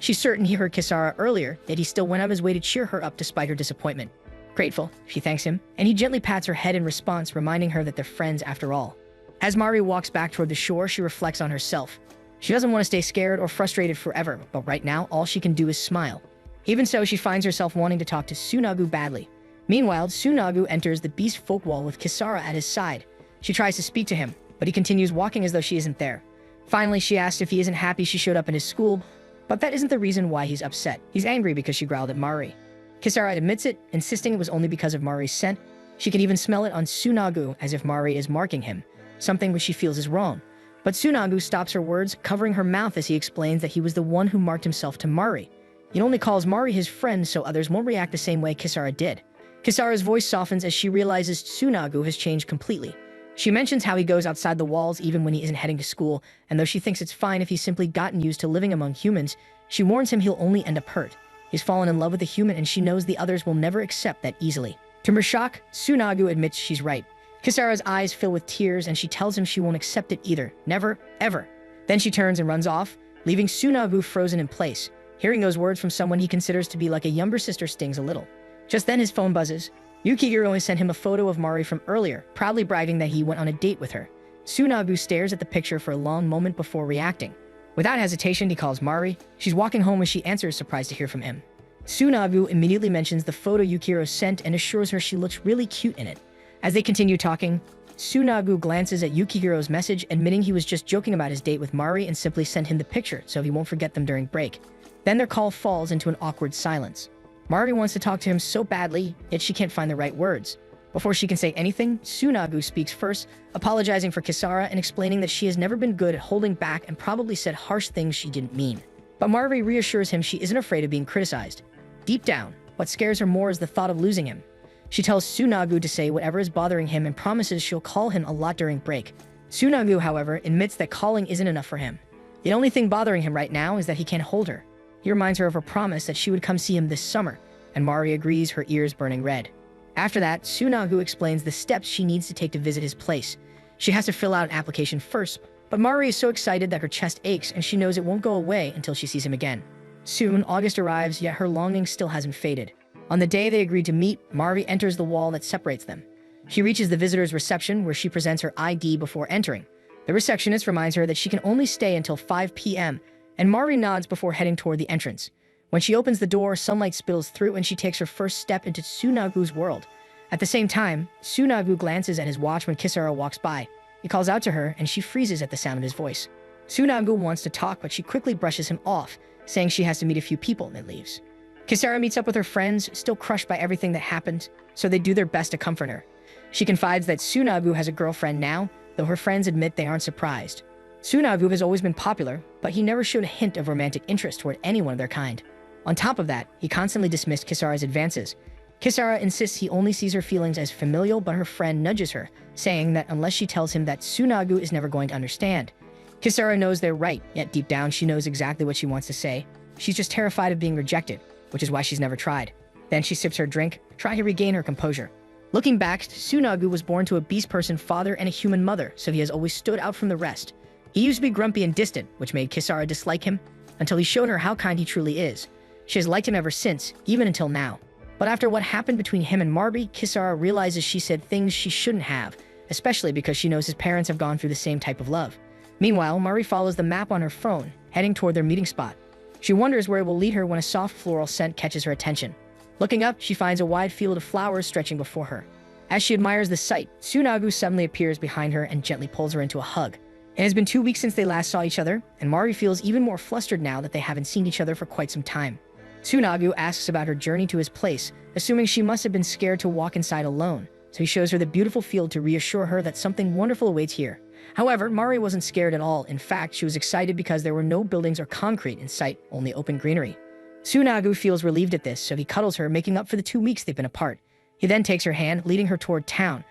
[SPEAKER 1] She's certain he heard Kisara earlier, yet he still went out of his way to cheer her up despite her disappointment. Grateful, she thanks him, and he gently pats her head in response, reminding her that they're friends after all. As Mari walks back toward the shore, she reflects on herself. She doesn't want to stay scared or frustrated forever, but right now, all she can do is smile. Even so, she finds herself wanting to talk to Tsunagu badly. Meanwhile, Tsunagu enters the beast folk wall with Kisara at his side. She tries to speak to him, but he continues walking as though she isn't there. Finally, she asks if he isn't happy she showed up in his school, but that isn't the reason why he's upset. He's angry because she growled at Mari. Kisara admits it, insisting it was only because of Mari's scent. She can even smell it on Tsunagu as if Mari is marking him, something which she feels is wrong. But Tsunagu stops her words, covering her mouth as he explains that he was the one who marked himself to Mari. He only calls Mari his friend so others won't react the same way Kisara did. Kisara's voice softens as she realizes Tsunagu has changed completely. She mentions how he goes outside the walls even when he isn't heading to school, and though she thinks it's fine if he's simply gotten used to living among humans, she warns him he'll only end up hurt. He's fallen in love with a human and she knows the others will never accept that easily. To her shock, Tsunagu admits she's right. Kisara's eyes fill with tears and she tells him she won't accept it either. Never, ever. Then she turns and runs off, leaving Tsunagu frozen in place. Hearing those words from someone he considers to be like a younger sister stings a little. Just then his phone buzzes. Yukihiro has sent him a photo of Mari from earlier, proudly bragging that he went on a date with her. Tsunagu stares at the picture for a long moment before reacting. Without hesitation, he calls Mari. She's walking home when she answers, surprised to hear from him. Tsunagu immediately mentions the photo Yukihiro sent and assures her she looks really cute in it. As they continue talking, Tsunagu glances at Yukihiro's message, admitting he was just joking about his date with Mari and simply sent him the picture so he won't forget them during break. Then their call falls into an awkward silence. Mari wants to talk to him so badly, yet she can't find the right words. Before she can say anything, Tsunagu speaks first, apologizing for Kisara and explaining that she has never been good at holding back and probably said harsh things she didn't mean. But Mari reassures him she isn't afraid of being criticized. Deep down, what scares her more is the thought of losing him. She tells Tsunagu to say whatever is bothering him and promises she'll call him a lot during break. Tsunagu, however, admits that calling isn't enough for him. The only thing bothering him right now is that he can't hold her. He reminds her of her promise that she would come see him this summer, and Mari agrees, her ears burning red. After that, Tsunagu explains the steps she needs to take to visit his place. She has to fill out an application first, but Mari is so excited that her chest aches and she knows it won't go away until she sees him again. Soon, August arrives, yet her longing still hasn't faded. On the day they agreed to meet, Mari enters the wall that separates them. She reaches the visitor's reception where she presents her ID before entering. The receptionist reminds her that she can only stay until 5 p.m., and Mari nods before heading toward the entrance. When she opens the door, sunlight spills through and she takes her first step into Tsunagu's world. At the same time, Tsunagu glances at his watch when Kisara walks by. He calls out to her and she freezes at the sound of his voice. Tsunagu wants to talk, but she quickly brushes him off, saying she has to meet a few people and then leaves. Kisara meets up with her friends, still crushed by everything that happened, so they do their best to comfort her. She confides that Tsunagu has a girlfriend now, though her friends admit they aren't surprised. Tsunagu has always been popular, but he never showed a hint of romantic interest toward anyone of their kind. On top of that, he constantly dismissed Kisara's advances. Kisara insists he only sees her feelings as familial, but her friend nudges her, saying that unless she tells him that Tsunagu is never going to understand. Kisara knows they're right, yet deep down she knows exactly what she wants to say. She's just terrified of being rejected, which is why she's never tried. Then she sips her drink, trying to regain her composure. Looking back, Tsunagu was born to a beast person father and a human mother, so he has always stood out from the rest. He used to be grumpy and distant, which made Kisara dislike him, until he showed her how kind he truly is. She has liked him ever since, even until now. But after what happened between him and Mari, Kisara realizes she said things she shouldn't have, especially because she knows his parents have gone through the same type of love. Meanwhile, Mari follows the map on her phone, heading toward their meeting spot. She wonders where it will lead her when a soft floral scent catches her attention. Looking up, she finds a wide field of flowers stretching before her. As she admires the sight, Tsunagu suddenly appears behind her and gently pulls her into a hug. It has been 2 weeks since they last saw each other, and Mari feels even more flustered now that they haven't seen each other for quite some time. Tsunagu asks about her journey to his place, assuming she must have been scared to walk inside alone, so he shows her the beautiful field to reassure her that something wonderful awaits here. However, Mari wasn't scared at all. In fact, she was excited because there were no buildings or concrete in sight, only open greenery. Tsunagu feels relieved at this, so he cuddles her, making up for the 2 weeks they've been apart. He then takes her hand, leading her toward town.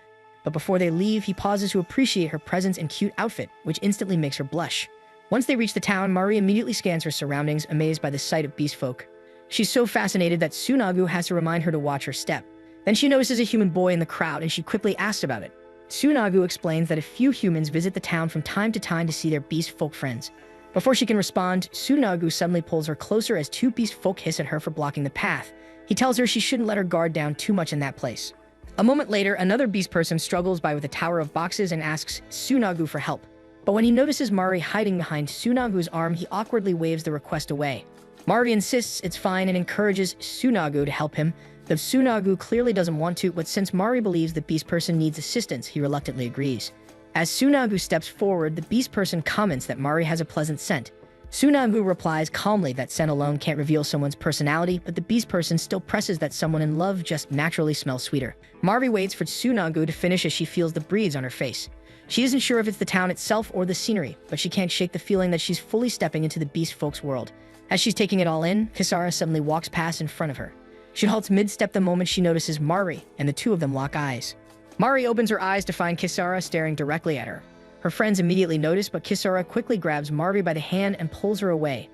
[SPEAKER 1] But before they leave, he pauses to appreciate her presence and cute outfit, which instantly makes her blush. Once they reach the town, Mari immediately scans her surroundings, amazed by the sight of beast folk. She's so fascinated that Tsunagu has to remind her to watch her step. Then she notices a human boy in the crowd and she quickly asks about it. Tsunagu explains that a few humans visit the town from time to time to see their beast folk friends. Before she can respond, Tsunagu suddenly pulls her closer as 2 beast folk hiss at her for blocking the path. He tells her she shouldn't let her guard down too much in that place. A moment later, another beast person struggles by with a tower of boxes and asks Tsunagu for help. But when he notices Mari hiding behind Tsunagu's arm, he awkwardly waves the request away. Mari insists it's fine and encourages Tsunagu to help him, though Tsunagu clearly doesn't want to, but since Mari believes the beast person needs assistance, he reluctantly agrees. As Tsunagu steps forward, the beast person comments that Mari has a pleasant scent. Tsunagu replies calmly that scent alone can't reveal someone's personality, but the beast person still presses that someone in love just naturally smells sweeter. Mari waits for Tsunagu to finish as she feels the breeze on her face. She isn't sure if it's the town itself or the scenery, but she can't shake the feeling that she's fully stepping into the beast folks' world. As she's taking it all in, Kisara suddenly walks past in front of her. She halts mid-step the moment she notices Mari, and the two of them lock eyes. Mari opens her eyes to find Kisara staring directly at her. Her friends immediately notice, but Kisara quickly grabs Mari by the hand and pulls her away.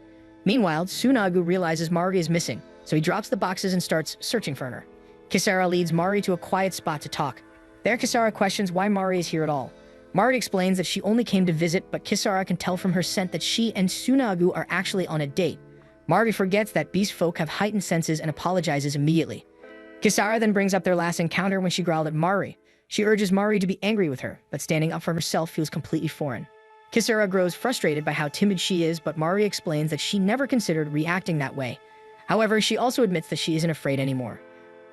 [SPEAKER 1] Meanwhile, Tsunagu realizes Mari is missing, so he drops the boxes and starts searching for her. Kisara leads Mari to a quiet spot to talk. There, Kisara questions why Mari is here at all. Mari explains that she only came to visit, but Kisara can tell from her scent that she and Tsunagu are actually on a date. Mari forgets that beast folk have heightened senses and apologizes immediately. Kisara then brings up their last encounter when she growled at Mari. She urges Mari to be angry with her, but standing up for herself feels completely foreign. Kisara grows frustrated by how timid she is, but Mari explains that she never considered reacting that way. However, she also admits that she isn't afraid anymore.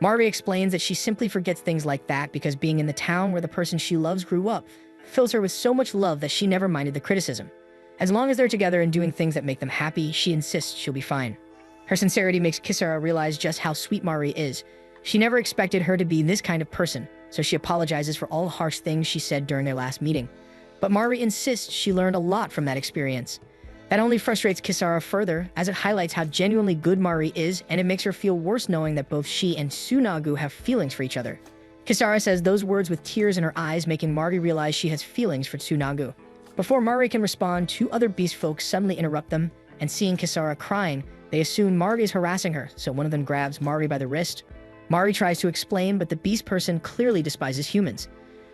[SPEAKER 1] Mari explains that she simply forgets things like that because being in the town where the person she loves grew up fills her with so much love that she never minded the criticism. As long as they're together and doing things that make them happy, she insists she'll be fine. Her sincerity makes Kisara realize just how sweet Mari is. She never expected her to be this kind of person, so she apologizes for all the harsh things she said during their last meeting. But Mari insists she learned a lot from that experience. That only frustrates Kisara further, as it highlights how genuinely good Mari is, and it makes her feel worse knowing that both she and Tsunagu have feelings for each other. Kisara says those words with tears in her eyes, making Mari realize she has feelings for Tsunagu. Before Mari can respond, two other beast folk suddenly interrupt them, and seeing Kisara crying, they assume Mari is harassing her, so one of them grabs Mari by the wrist. Mari tries to explain, but the beast person clearly despises humans.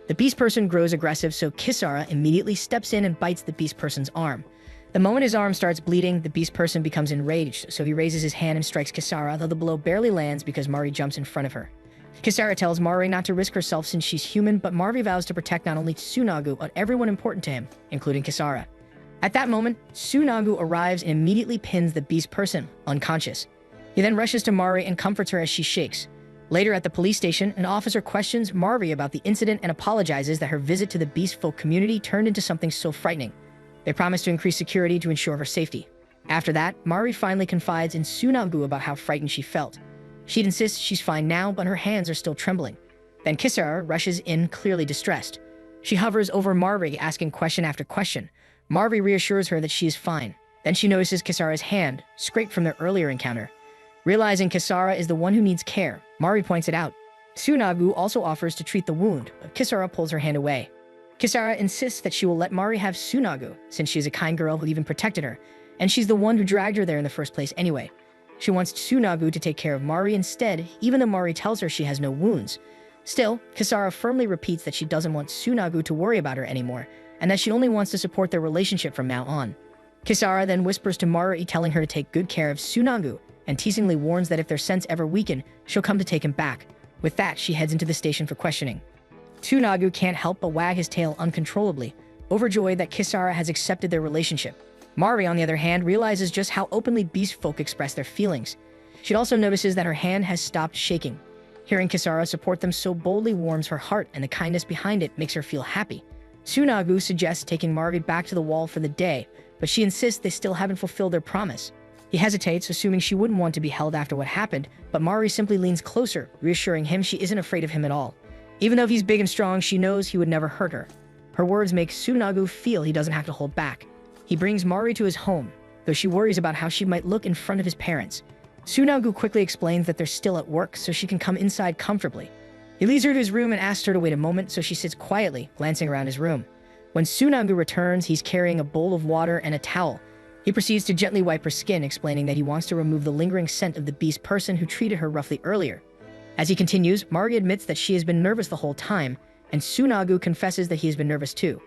[SPEAKER 1] The beast person grows aggressive, so Kisara immediately steps in and bites the beast person's arm. The moment his arm starts bleeding, the beast person becomes enraged, so he raises his hand and strikes Kisara, though the blow barely lands because Mari jumps in front of her. Kisara tells Mari not to risk herself since she's human, but Mari vows to protect not only Tsunagu, but everyone important to him, including Kisara. At that moment, Tsunagu arrives and immediately pins the beast person, unconscious. He then rushes to Mari and comforts her as she shakes. Later at the police station, an officer questions Mari about the incident and apologizes that her visit to the beast folk community turned into something so frightening. They promise to increase security to ensure her safety. After that, Mari finally confides in Tsunagu about how frightened she felt. She insists she's fine now, but her hands are still trembling. Then Kisara rushes in, clearly distressed. She hovers over Mari, asking question after question. Mari reassures her that she is fine. Then she notices Kisara's hand, scraped from their earlier encounter. Realizing Kisara is the one who needs care, Mari points it out. Tsunagu also offers to treat the wound, but Kisara pulls her hand away. Kisara insists that she will let Mari have Tsunagu, since she is a kind girl who even protected her, and she's the one who dragged her there in the first place anyway. She wants Tsunagu to take care of Mari instead, even though Mari tells her she has no wounds. Still, Kisara firmly repeats that she doesn't want Tsunagu to worry about her anymore, and that she only wants to support their relationship from now on. Kisara then whispers to Mari, telling her to take good care of Tsunagu, and teasingly warns that if their sense ever weaken, she'll come to take him back. With that, she heads into the station for questioning. Tsunagu can't help but wag his tail uncontrollably, overjoyed that Kisara has accepted their relationship. Mari, on the other hand, realizes just how openly beast folk express their feelings. She also notices that her hand has stopped shaking. Hearing Kisara support them so boldly warms her heart, and the kindness behind it makes her feel happy. Tsunagu suggests taking Mari back to the wall for the day, but she insists they still haven't fulfilled their promise. He hesitates, assuming she wouldn't want to be held after what happened, but Mari simply leans closer, reassuring him she isn't afraid of him at all. Even though he's big and strong, she knows he would never hurt her. Her words make Tsunagu feel he doesn't have to hold back. He brings Mari to his home, though she worries about how she might look in front of his parents. Tsunagu quickly explains that they're still at work, so she can come inside comfortably. He leads her to his room and asks her to wait a moment, so she sits quietly, glancing around his room. When Tsunagu returns, he's carrying a bowl of water and a towel. He proceeds to gently wipe her skin, explaining that he wants to remove the lingering scent of the beast person who treated her roughly earlier. As he continues, Mari admits that she has been nervous the whole time, and Tsunagu confesses that he has been nervous too.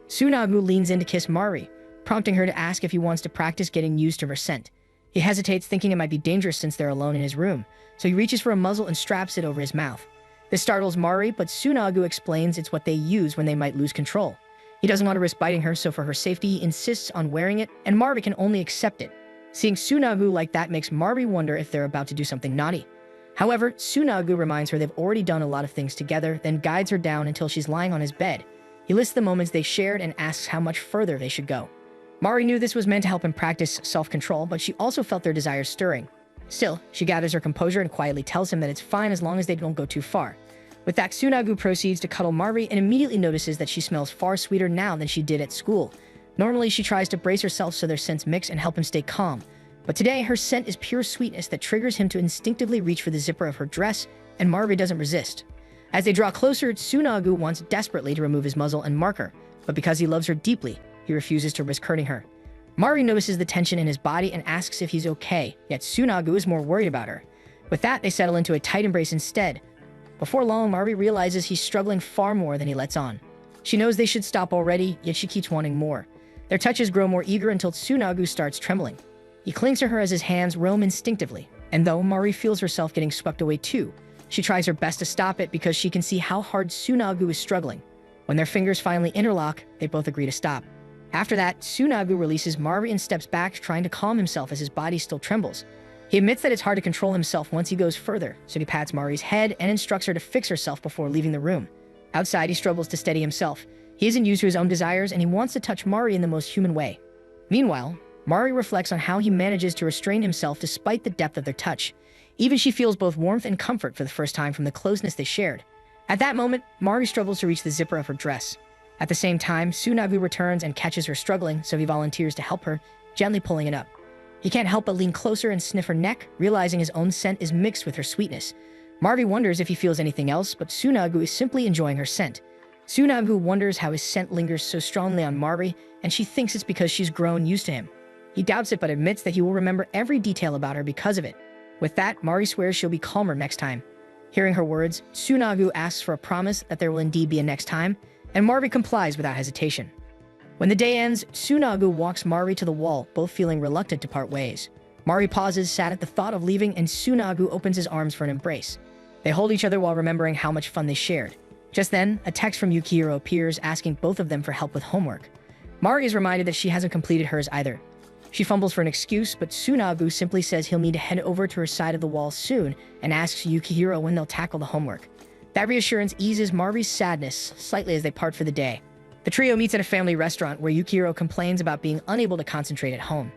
[SPEAKER 1] Tsunagu leans in to kiss Mari, prompting her to ask if he wants to practice getting used to her scent. He hesitates, thinking it might be dangerous since they're alone in his room, so he reaches for a muzzle and straps it over his mouth. This startles Mari, but Tsunagu explains it's what they use when they might lose control. He doesn't want to risk biting her, so for her safety, he insists on wearing it, and Mari can only accept it. Seeing Tsunagu like that makes Mari wonder if they're about to do something naughty. However, Tsunagu reminds her they've already done a lot of things together, then guides her down until she's lying on his bed. He lists the moments they shared and asks how much further they should go. Mari knew this was meant to help him practice self-control, but she also felt their desires stirring. Still, she gathers her composure and quietly tells him that it's fine as long as they don't go too far. With that, Tsunagu proceeds to cuddle Mari and immediately notices that she smells far sweeter now than she did at school. Normally, she tries to brace herself so their scents mix and help him stay calm, But today, her scent is pure sweetness that triggers him to instinctively reach for the zipper of her dress, and Mari doesn't resist. As they draw closer, Tsunagu wants desperately to remove his muzzle and mark her, but because he loves her deeply, he refuses to risk hurting her. Mari notices the tension in his body and asks if he's okay, yet Tsunagu is more worried about her. With that, they settle into a tight embrace instead. Before long, Mari realizes he's struggling far more than he lets on. She knows they should stop already, yet she keeps wanting more. Their touches grow more eager until Tsunagu starts trembling. He clings to her as his hands roam instinctively, and though Mari feels herself getting swept away too, she tries her best to stop it because she can see how hard Tsunagu is struggling. When their fingers finally interlock, they both agree to stop. After that, Tsunagu releases Mari and steps back, trying to calm himself as his body still trembles. He admits that it's hard to control himself once he goes further, so he pats Mari's head and instructs her to fix herself before leaving the room. Outside, he struggles to steady himself. He isn't used to his own desires, and he wants to touch Mari in the most human way. Meanwhile, Mari reflects on how he manages to restrain himself despite the depth of their touch. Even she feels both warmth and comfort for the first time from the closeness they shared. At that moment, Mari struggles to reach the zipper of her dress. At the same time, Tsunagu returns and catches her struggling, so he volunteers to help her, gently pulling it up. He can't help but lean closer and sniff her neck, realizing his own scent is mixed with her sweetness. Mari wonders if he feels anything else, but Tsunagu is simply enjoying her scent. Tsunagu wonders how his scent lingers so strongly on Mari, and she thinks it's because she's grown used to him. He doubts it but admits that he will remember every detail about her because of it. With that, Mari swears she'll be calmer next time. Hearing her words, Tsunagu asks for a promise that there will indeed be a next time, and Mari complies without hesitation. When the day ends, Tsunagu walks Mari to the wall, both feeling reluctant to part ways. Mari pauses, sad at the thought of leaving, and Tsunagu opens his arms for an embrace. They hold each other while remembering how much fun they shared. Just then, a text from Yukihiro appears asking both of them for help with homework. Mari is reminded that she hasn't completed hers either. She fumbles for an excuse, but Tsunagu simply says he'll need to head over to her side of the wall soon and asks Yukihiro when they'll tackle the homework. That reassurance eases Mari's sadness slightly as they part for the day. The trio meets at a family restaurant where Yukihiro complains about being unable to concentrate at home.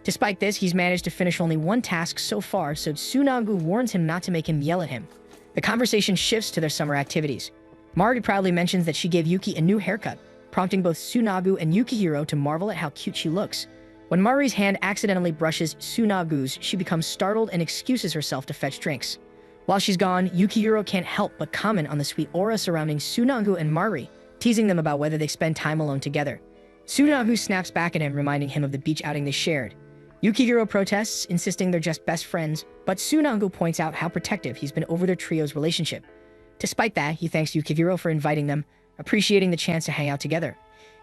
[SPEAKER 1] Despite this, he's managed to finish only one task so far, so Tsunagu warns him not to make him yell at him. The conversation shifts to their summer activities. Mari proudly mentions that she gave Yuki a new haircut, prompting both Tsunagu and Yukihiro to marvel at how cute she looks. When Mari's hand accidentally brushes Tsunagu's, she becomes startled and excuses herself to fetch drinks. While she's gone, Yukihiro can't help but comment on the sweet aura surrounding Tsunagu and Mari, teasing them about whether they spend time alone together. Tsunagu snaps back at him, reminding him of the beach outing they shared. Yukihiro protests, insisting they're just best friends, but Tsunagu points out how protective he's been over their trio's relationship. Despite that, he thanks Yukihiro for inviting them, appreciating the chance to hang out together.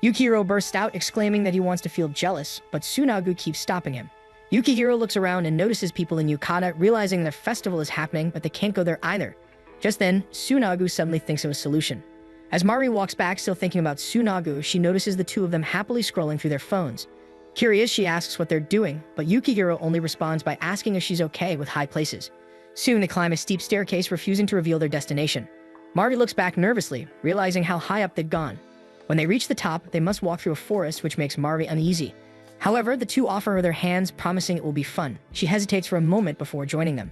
[SPEAKER 1] Yukihiro bursts out, exclaiming that he wants to feel jealous, but Tsunagu keeps stopping him. Yukihiro looks around and notices people in Yukata, realizing their festival is happening, but they can't go there either. Just then, Tsunagu suddenly thinks of a solution. As Mari walks back, still thinking about Tsunagu, she notices the two of them happily scrolling through their phones. Curious, she asks what they're doing, but Yukihiro only responds by asking if she's okay with high places. Soon, they climb a steep staircase, refusing to reveal their destination. Mari looks back nervously, realizing how high up they'd gone. When they reach the top, they must walk through a forest, which makes Mari uneasy. However, the two offer her their hands, promising it will be fun. She hesitates for a moment before joining them.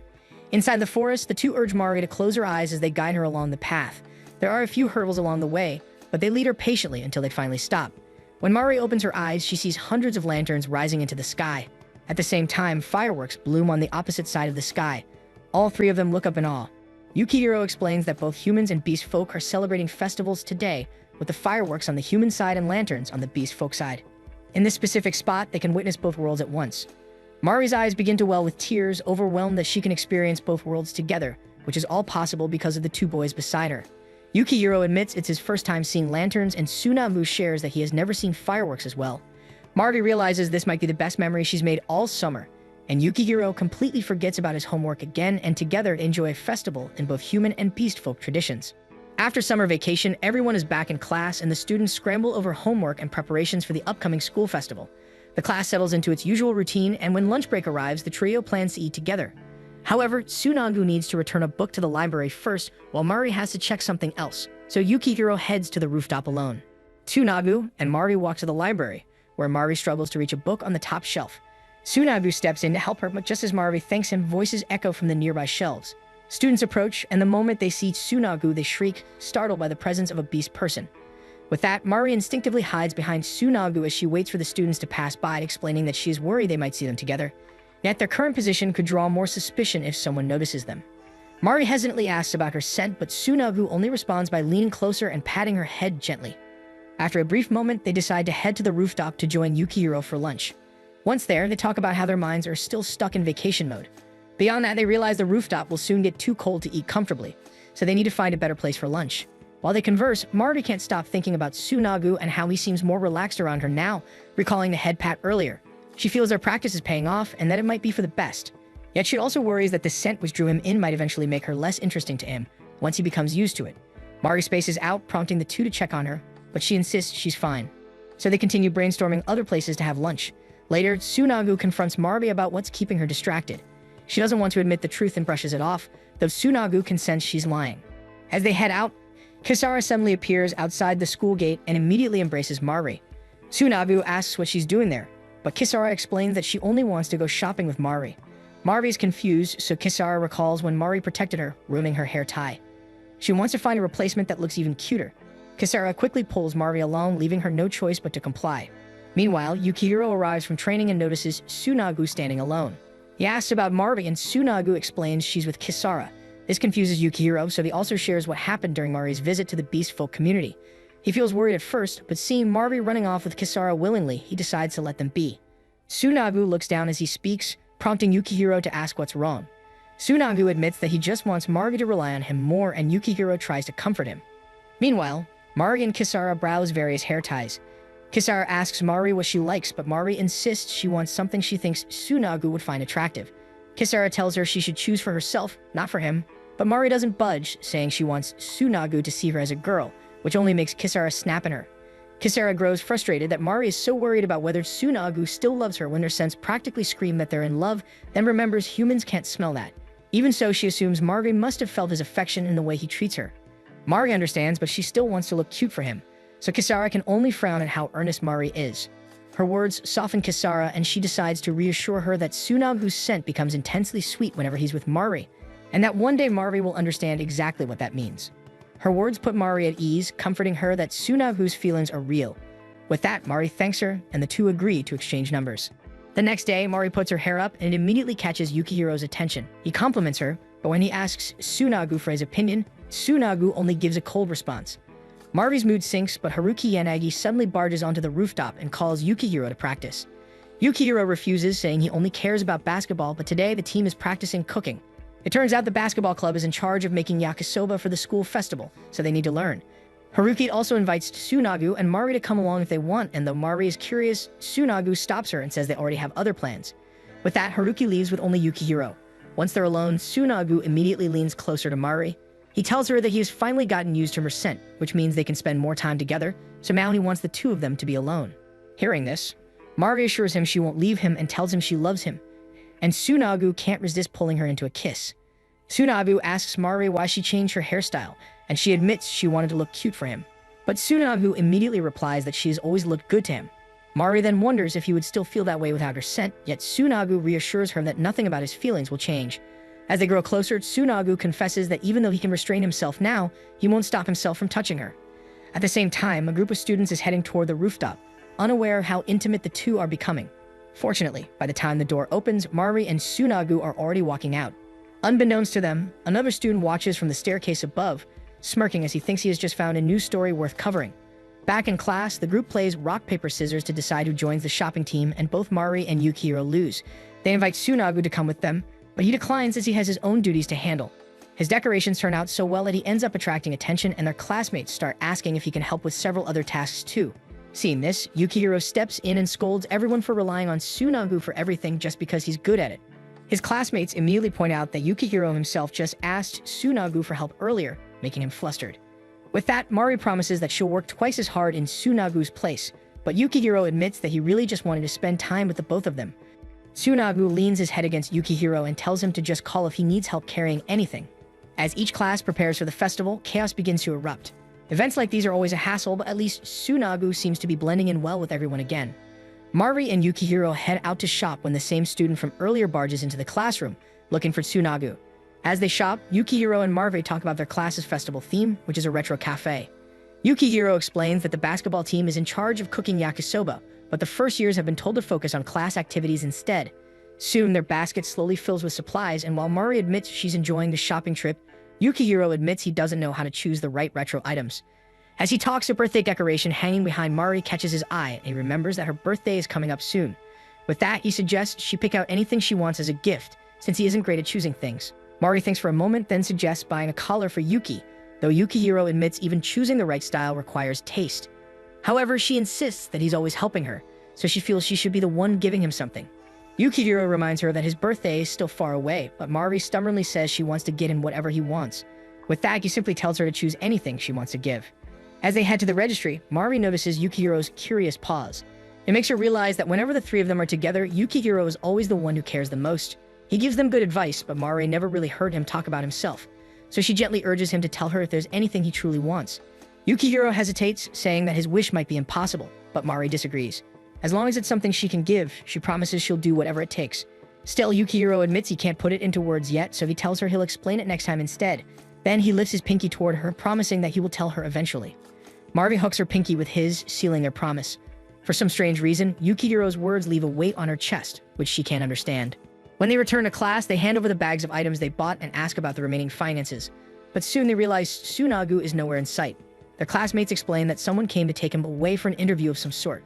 [SPEAKER 1] Inside the forest, the two urge Mari to close her eyes as they guide her along the path. There are a few hurdles along the way, but they lead her patiently until they finally stop. When Mari opens her eyes, she sees hundreds of lanterns rising into the sky. At the same time, fireworks bloom on the opposite side of the sky. All three of them look up in awe. Yukihiro explains that both humans and beast folk are celebrating festivals today, with the fireworks on the human side and lanterns on the beast folk side. In this specific spot, they can witness both worlds at once. Mari's eyes begin to well with tears, overwhelmed that she can experience both worlds together, which is all possible because of the two boys beside her. Yukihiro admits it's his first time seeing lanterns, and Tsunagu shares that he has never seen fireworks as well. Mari realizes this might be the best memory she's made all summer, and Yukihiro completely forgets about his homework again, and together enjoy a festival in both human and beast folk traditions. After summer vacation, everyone is back in class, and the students scramble over homework and preparations for the upcoming school festival. The class settles into its usual routine, and when lunch break arrives, the trio plans to eat together. However, Tsunagu needs to return a book to the library first, while Mari has to check something else, so Yukihiro heads to the rooftop alone. Tsunagu and Mari walk to the library, where Mari struggles to reach a book on the top shelf. Tsunagu steps in to help her, but just as Mari thanks him, voices echo from the nearby shelves. Students approach, and the moment they see Tsunagu, they shriek, startled by the presence of a beast person. With that, Mari instinctively hides behind Tsunagu as she waits for the students to pass by, explaining that she is worried they might see them together. Yet their current position could draw more suspicion if someone notices them. Mari hesitantly asks about her scent, but Tsunagu only responds by leaning closer and patting her head gently. After a brief moment, they decide to head to the rooftop to join Yukihiro for lunch. Once there, they talk about how their minds are still stuck in vacation mode. Beyond that, they realize the rooftop will soon get too cold to eat comfortably, so they need to find a better place for lunch. While they converse, Mari can't stop thinking about Tsunagu and how he seems more relaxed around her now, recalling the head pat earlier. She feels their practice is paying off and that it might be for the best. Yet she also worries that the scent which drew him in might eventually make her less interesting to him once he becomes used to it. Mari spaces out, prompting the two to check on her, but she insists she's fine. So they continue brainstorming other places to have lunch. Later, Tsunagu confronts Mari about what's keeping her distracted. She doesn't want to admit the truth and brushes it off, though Tsunagu can sense she's lying. As they head out, Kisara suddenly appears outside the school gate and immediately embraces Mari. Tsunagu asks what she's doing there, but Kisara explains that she only wants to go shopping with Mari. Mari is confused, so Kisara recalls when Mari protected her, ruining her hair tie. She wants to find a replacement that looks even cuter. Kisara quickly pulls Mari along, leaving her no choice but to comply. Meanwhile, Yukihiro arrives from training and notices Tsunagu standing alone. He asks about Mari and Tsunagu explains she's with Kisara. This confuses Yukihiro, so he also shares what happened during Mari's visit to the Beast Folk community. He feels worried at first, but seeing Mari running off with Kisara willingly, he decides to let them be. Tsunagu looks down as he speaks, prompting Yukihiro to ask what's wrong. Tsunagu admits that he just wants Mari to rely on him more, and Yukihiro tries to comfort him. Meanwhile, Mari and Kisara browse various hair ties. Kisara asks Mari what she likes, but Mari insists she wants something she thinks Tsunagu would find attractive. Kisara tells her she should choose for herself, not for him, but Mari doesn't budge, saying she wants Tsunagu to see her as a girl, which only makes Kisara snap at her. Kisara grows frustrated that Mari is so worried about whether Tsunagu still loves her when their scents practically scream that they're in love, then remembers humans can't smell that. Even so, she assumes Mari must have felt his affection in the way he treats her. Mari understands, but she still wants to look cute for him, so Kisara can only frown at how earnest Mari is. Her words soften Kisara, and she decides to reassure her that Tsunagu's scent becomes intensely sweet whenever he's with Mari, and that one day Mari will understand exactly what that means. Her words put Mari at ease, comforting her that Tsunagu's feelings are real. With that, Mari thanks her, and the two agree to exchange numbers. The next day, Mari puts her hair up, and it immediately catches Yukihiro's attention. He compliments her, but when he asks Tsunagu for his opinion, Tsunagu only gives a cold response. Mari's mood sinks, but Haruki Yanagi suddenly barges onto the rooftop and calls Yukihiro to practice. Yukihiro refuses, saying he only cares about basketball, but today the team is practicing cooking. It turns out the basketball club is in charge of making yakisoba for the school festival, so they need to learn. Haruki also invites Tsunagu and Mari to come along if they want, and though Mari is curious, Tsunagu stops her and says they already have other plans. With that, Haruki leaves with only Yukihiro. Once they're alone, Tsunagu immediately leans closer to Mari. He tells her that he has finally gotten used to her scent, which means they can spend more time together, so now he wants the two of them to be alone. Hearing this, Mari assures him she won't leave him and tells him she loves him, and Tsunagu can't resist pulling her into a kiss. Tsunagu asks Mari why she changed her hairstyle, and she admits she wanted to look cute for him. But Tsunagu immediately replies that she has always looked good to him. Mari then wonders if he would still feel that way without her scent, yet Tsunagu reassures her that nothing about his feelings will change. As they grow closer, Tsunagu confesses that even though he can restrain himself now, he won't stop himself from touching her. At the same time, a group of students is heading toward the rooftop, unaware of how intimate the two are becoming. Fortunately, by the time the door opens, Mari and Tsunagu are already walking out. Unbeknownst to them, another student watches from the staircase above, smirking as he thinks he has just found a new story worth covering. Back in class, the group plays rock, paper, scissors to decide who joins the shopping team, and both Mari and Yukihiro lose. They invite Tsunagu to come with them, but he declines as he has his own duties to handle. His decorations turn out so well that he ends up attracting attention, and their classmates start asking if he can help with several other tasks too. Seeing this, Yukihiro steps in and scolds everyone for relying on Tsunagu for everything just because he's good at it. His classmates immediately point out that Yukihiro himself just asked Tsunagu for help earlier, making him flustered. With that, Mari promises that she'll work twice as hard in Tsunagu's place, but Yukihiro admits that he really just wanted to spend time with the both of them. Tsunagu leans his head against Yukihiro and tells him to just call if he needs help carrying anything. As each class prepares for the festival, chaos begins to erupt. Events like these are always a hassle, but at least Tsunagu seems to be blending in well with everyone again. Mari and Yukihiro head out to shop when the same student from earlier barges into the classroom, looking for Tsunagu. As they shop, Yukihiro and Mari talk about their class's festival theme, which is a retro cafe. Yukihiro explains that the basketball team is in charge of cooking yakisoba, but the first years have been told to focus on class activities instead. Soon, their basket slowly fills with supplies, and while Mari admits she's enjoying the shopping trip, Yukihiro admits he doesn't know how to choose the right retro items. As he talks, a birthday decoration hanging behind Mari catches his eye, and he remembers that her birthday is coming up soon. With that, he suggests she pick out anything she wants as a gift, since he isn't great at choosing things. Mari thinks for a moment, then suggests buying a collar for Yuki, though Yukihiro admits even choosing the right style requires taste. However, she insists that he's always helping her, so she feels she should be the one giving him something. Yukihiro reminds her that his birthday is still far away, but Mari stubbornly says she wants to get him whatever he wants. With that, he simply tells her to choose anything she wants to give. As they head to the registry, Mari notices Yukihiro's curious pause. It makes her realize that whenever the three of them are together, Yukihiro is always the one who cares the most. He gives them good advice, but Mari never really heard him talk about himself, so she gently urges him to tell her if there's anything he truly wants. Yukihiro hesitates, saying that his wish might be impossible, but Mari disagrees. As long as it's something she can give, she promises she'll do whatever it takes. Still, Yukihiro admits he can't put it into words yet, so he tells her he'll explain it next time instead. Then he lifts his pinky toward her, promising that he will tell her eventually. Mari hooks her pinky with his, sealing their promise. For some strange reason, Yukihiro's words leave a weight on her chest, which she can't understand. When they return to class, they hand over the bags of items they bought and ask about the remaining finances. But soon they realize Tsunagu is nowhere in sight. Their classmates explain that someone came to take him away for an interview of some sort.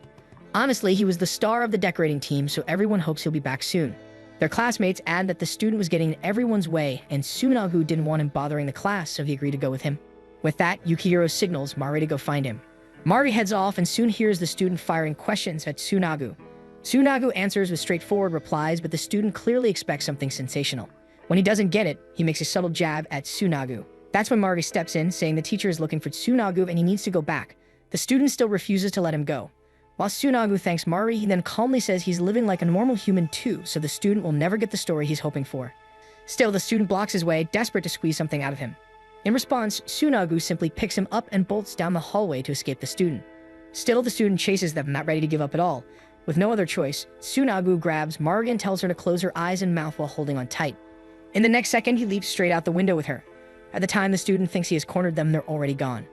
[SPEAKER 1] Honestly, he was the star of the decorating team, so everyone hopes he'll be back soon. Their classmates add that the student was getting in everyone's way, and Tsunagu didn't want him bothering the class, so he agreed to go with him. With that, Yukihiro signals Mari to go find him. Mari heads off and soon hears the student firing questions at Tsunagu. Tsunagu answers with straightforward replies, but the student clearly expects something sensational. When he doesn't get it, he makes a subtle jab at Tsunagu. That's when Mari steps in, saying the teacher is looking for Tsunagu and he needs to go back. The student still refuses to let him go. While Tsunagu thanks Mari, he then calmly says he's living like a normal human too, so the student will never get the story he's hoping for. Still, the student blocks his way, desperate to squeeze something out of him. In response, Tsunagu simply picks him up and bolts down the hallway to escape the student. Still, the student chases them, not ready to give up at all. With no other choice, Tsunagu grabs Mari and tells her to close her eyes and mouth while holding on tight. In the next second, he leaps straight out the window with her. At the time the student thinks he has cornered them, they're already gone.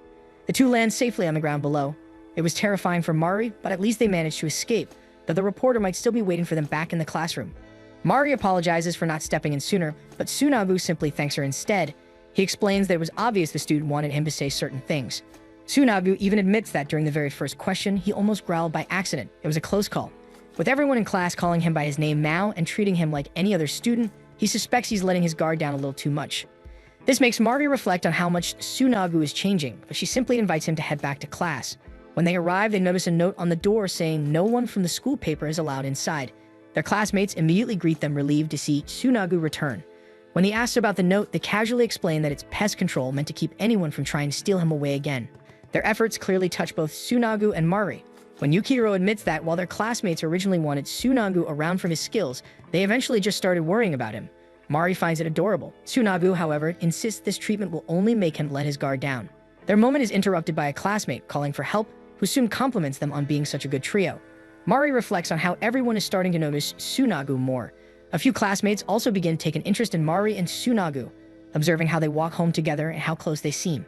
[SPEAKER 1] The two land safely on the ground below. It was terrifying for Mari, but at least they managed to escape, though the reporter might still be waiting for them back in the classroom. Mari apologizes for not stepping in sooner, but Tsunagu simply thanks her instead. He explains that it was obvious the student wanted him to say certain things. Tsunagu even admits that during the very first question, he almost growled by accident. It was a close call. With everyone in class calling him by his name now and treating him like any other student, he suspects he's letting his guard down a little too much. This makes Mari reflect on how much Tsunagu is changing, but she simply invites him to head back to class. When they arrive, they notice a note on the door saying no one from the school paper is allowed inside. Their classmates immediately greet them, relieved to see Tsunagu return. When he asks about the note, they casually explain that it's pest control meant to keep anyone from trying to steal him away again. Their efforts clearly touch both Tsunagu and Mari. When Yukihiro admits that while their classmates originally wanted Tsunagu around for his skills, they eventually just started worrying about him. Mari finds it adorable. Tsunagu, however, insists this treatment will only make him let his guard down. Their moment is interrupted by a classmate calling for help, who soon compliments them on being such a good trio. Mari reflects on how everyone is starting to notice Tsunagu more. A few classmates also begin to take an interest in Mari and Tsunagu, observing how they walk home together and how close they seem.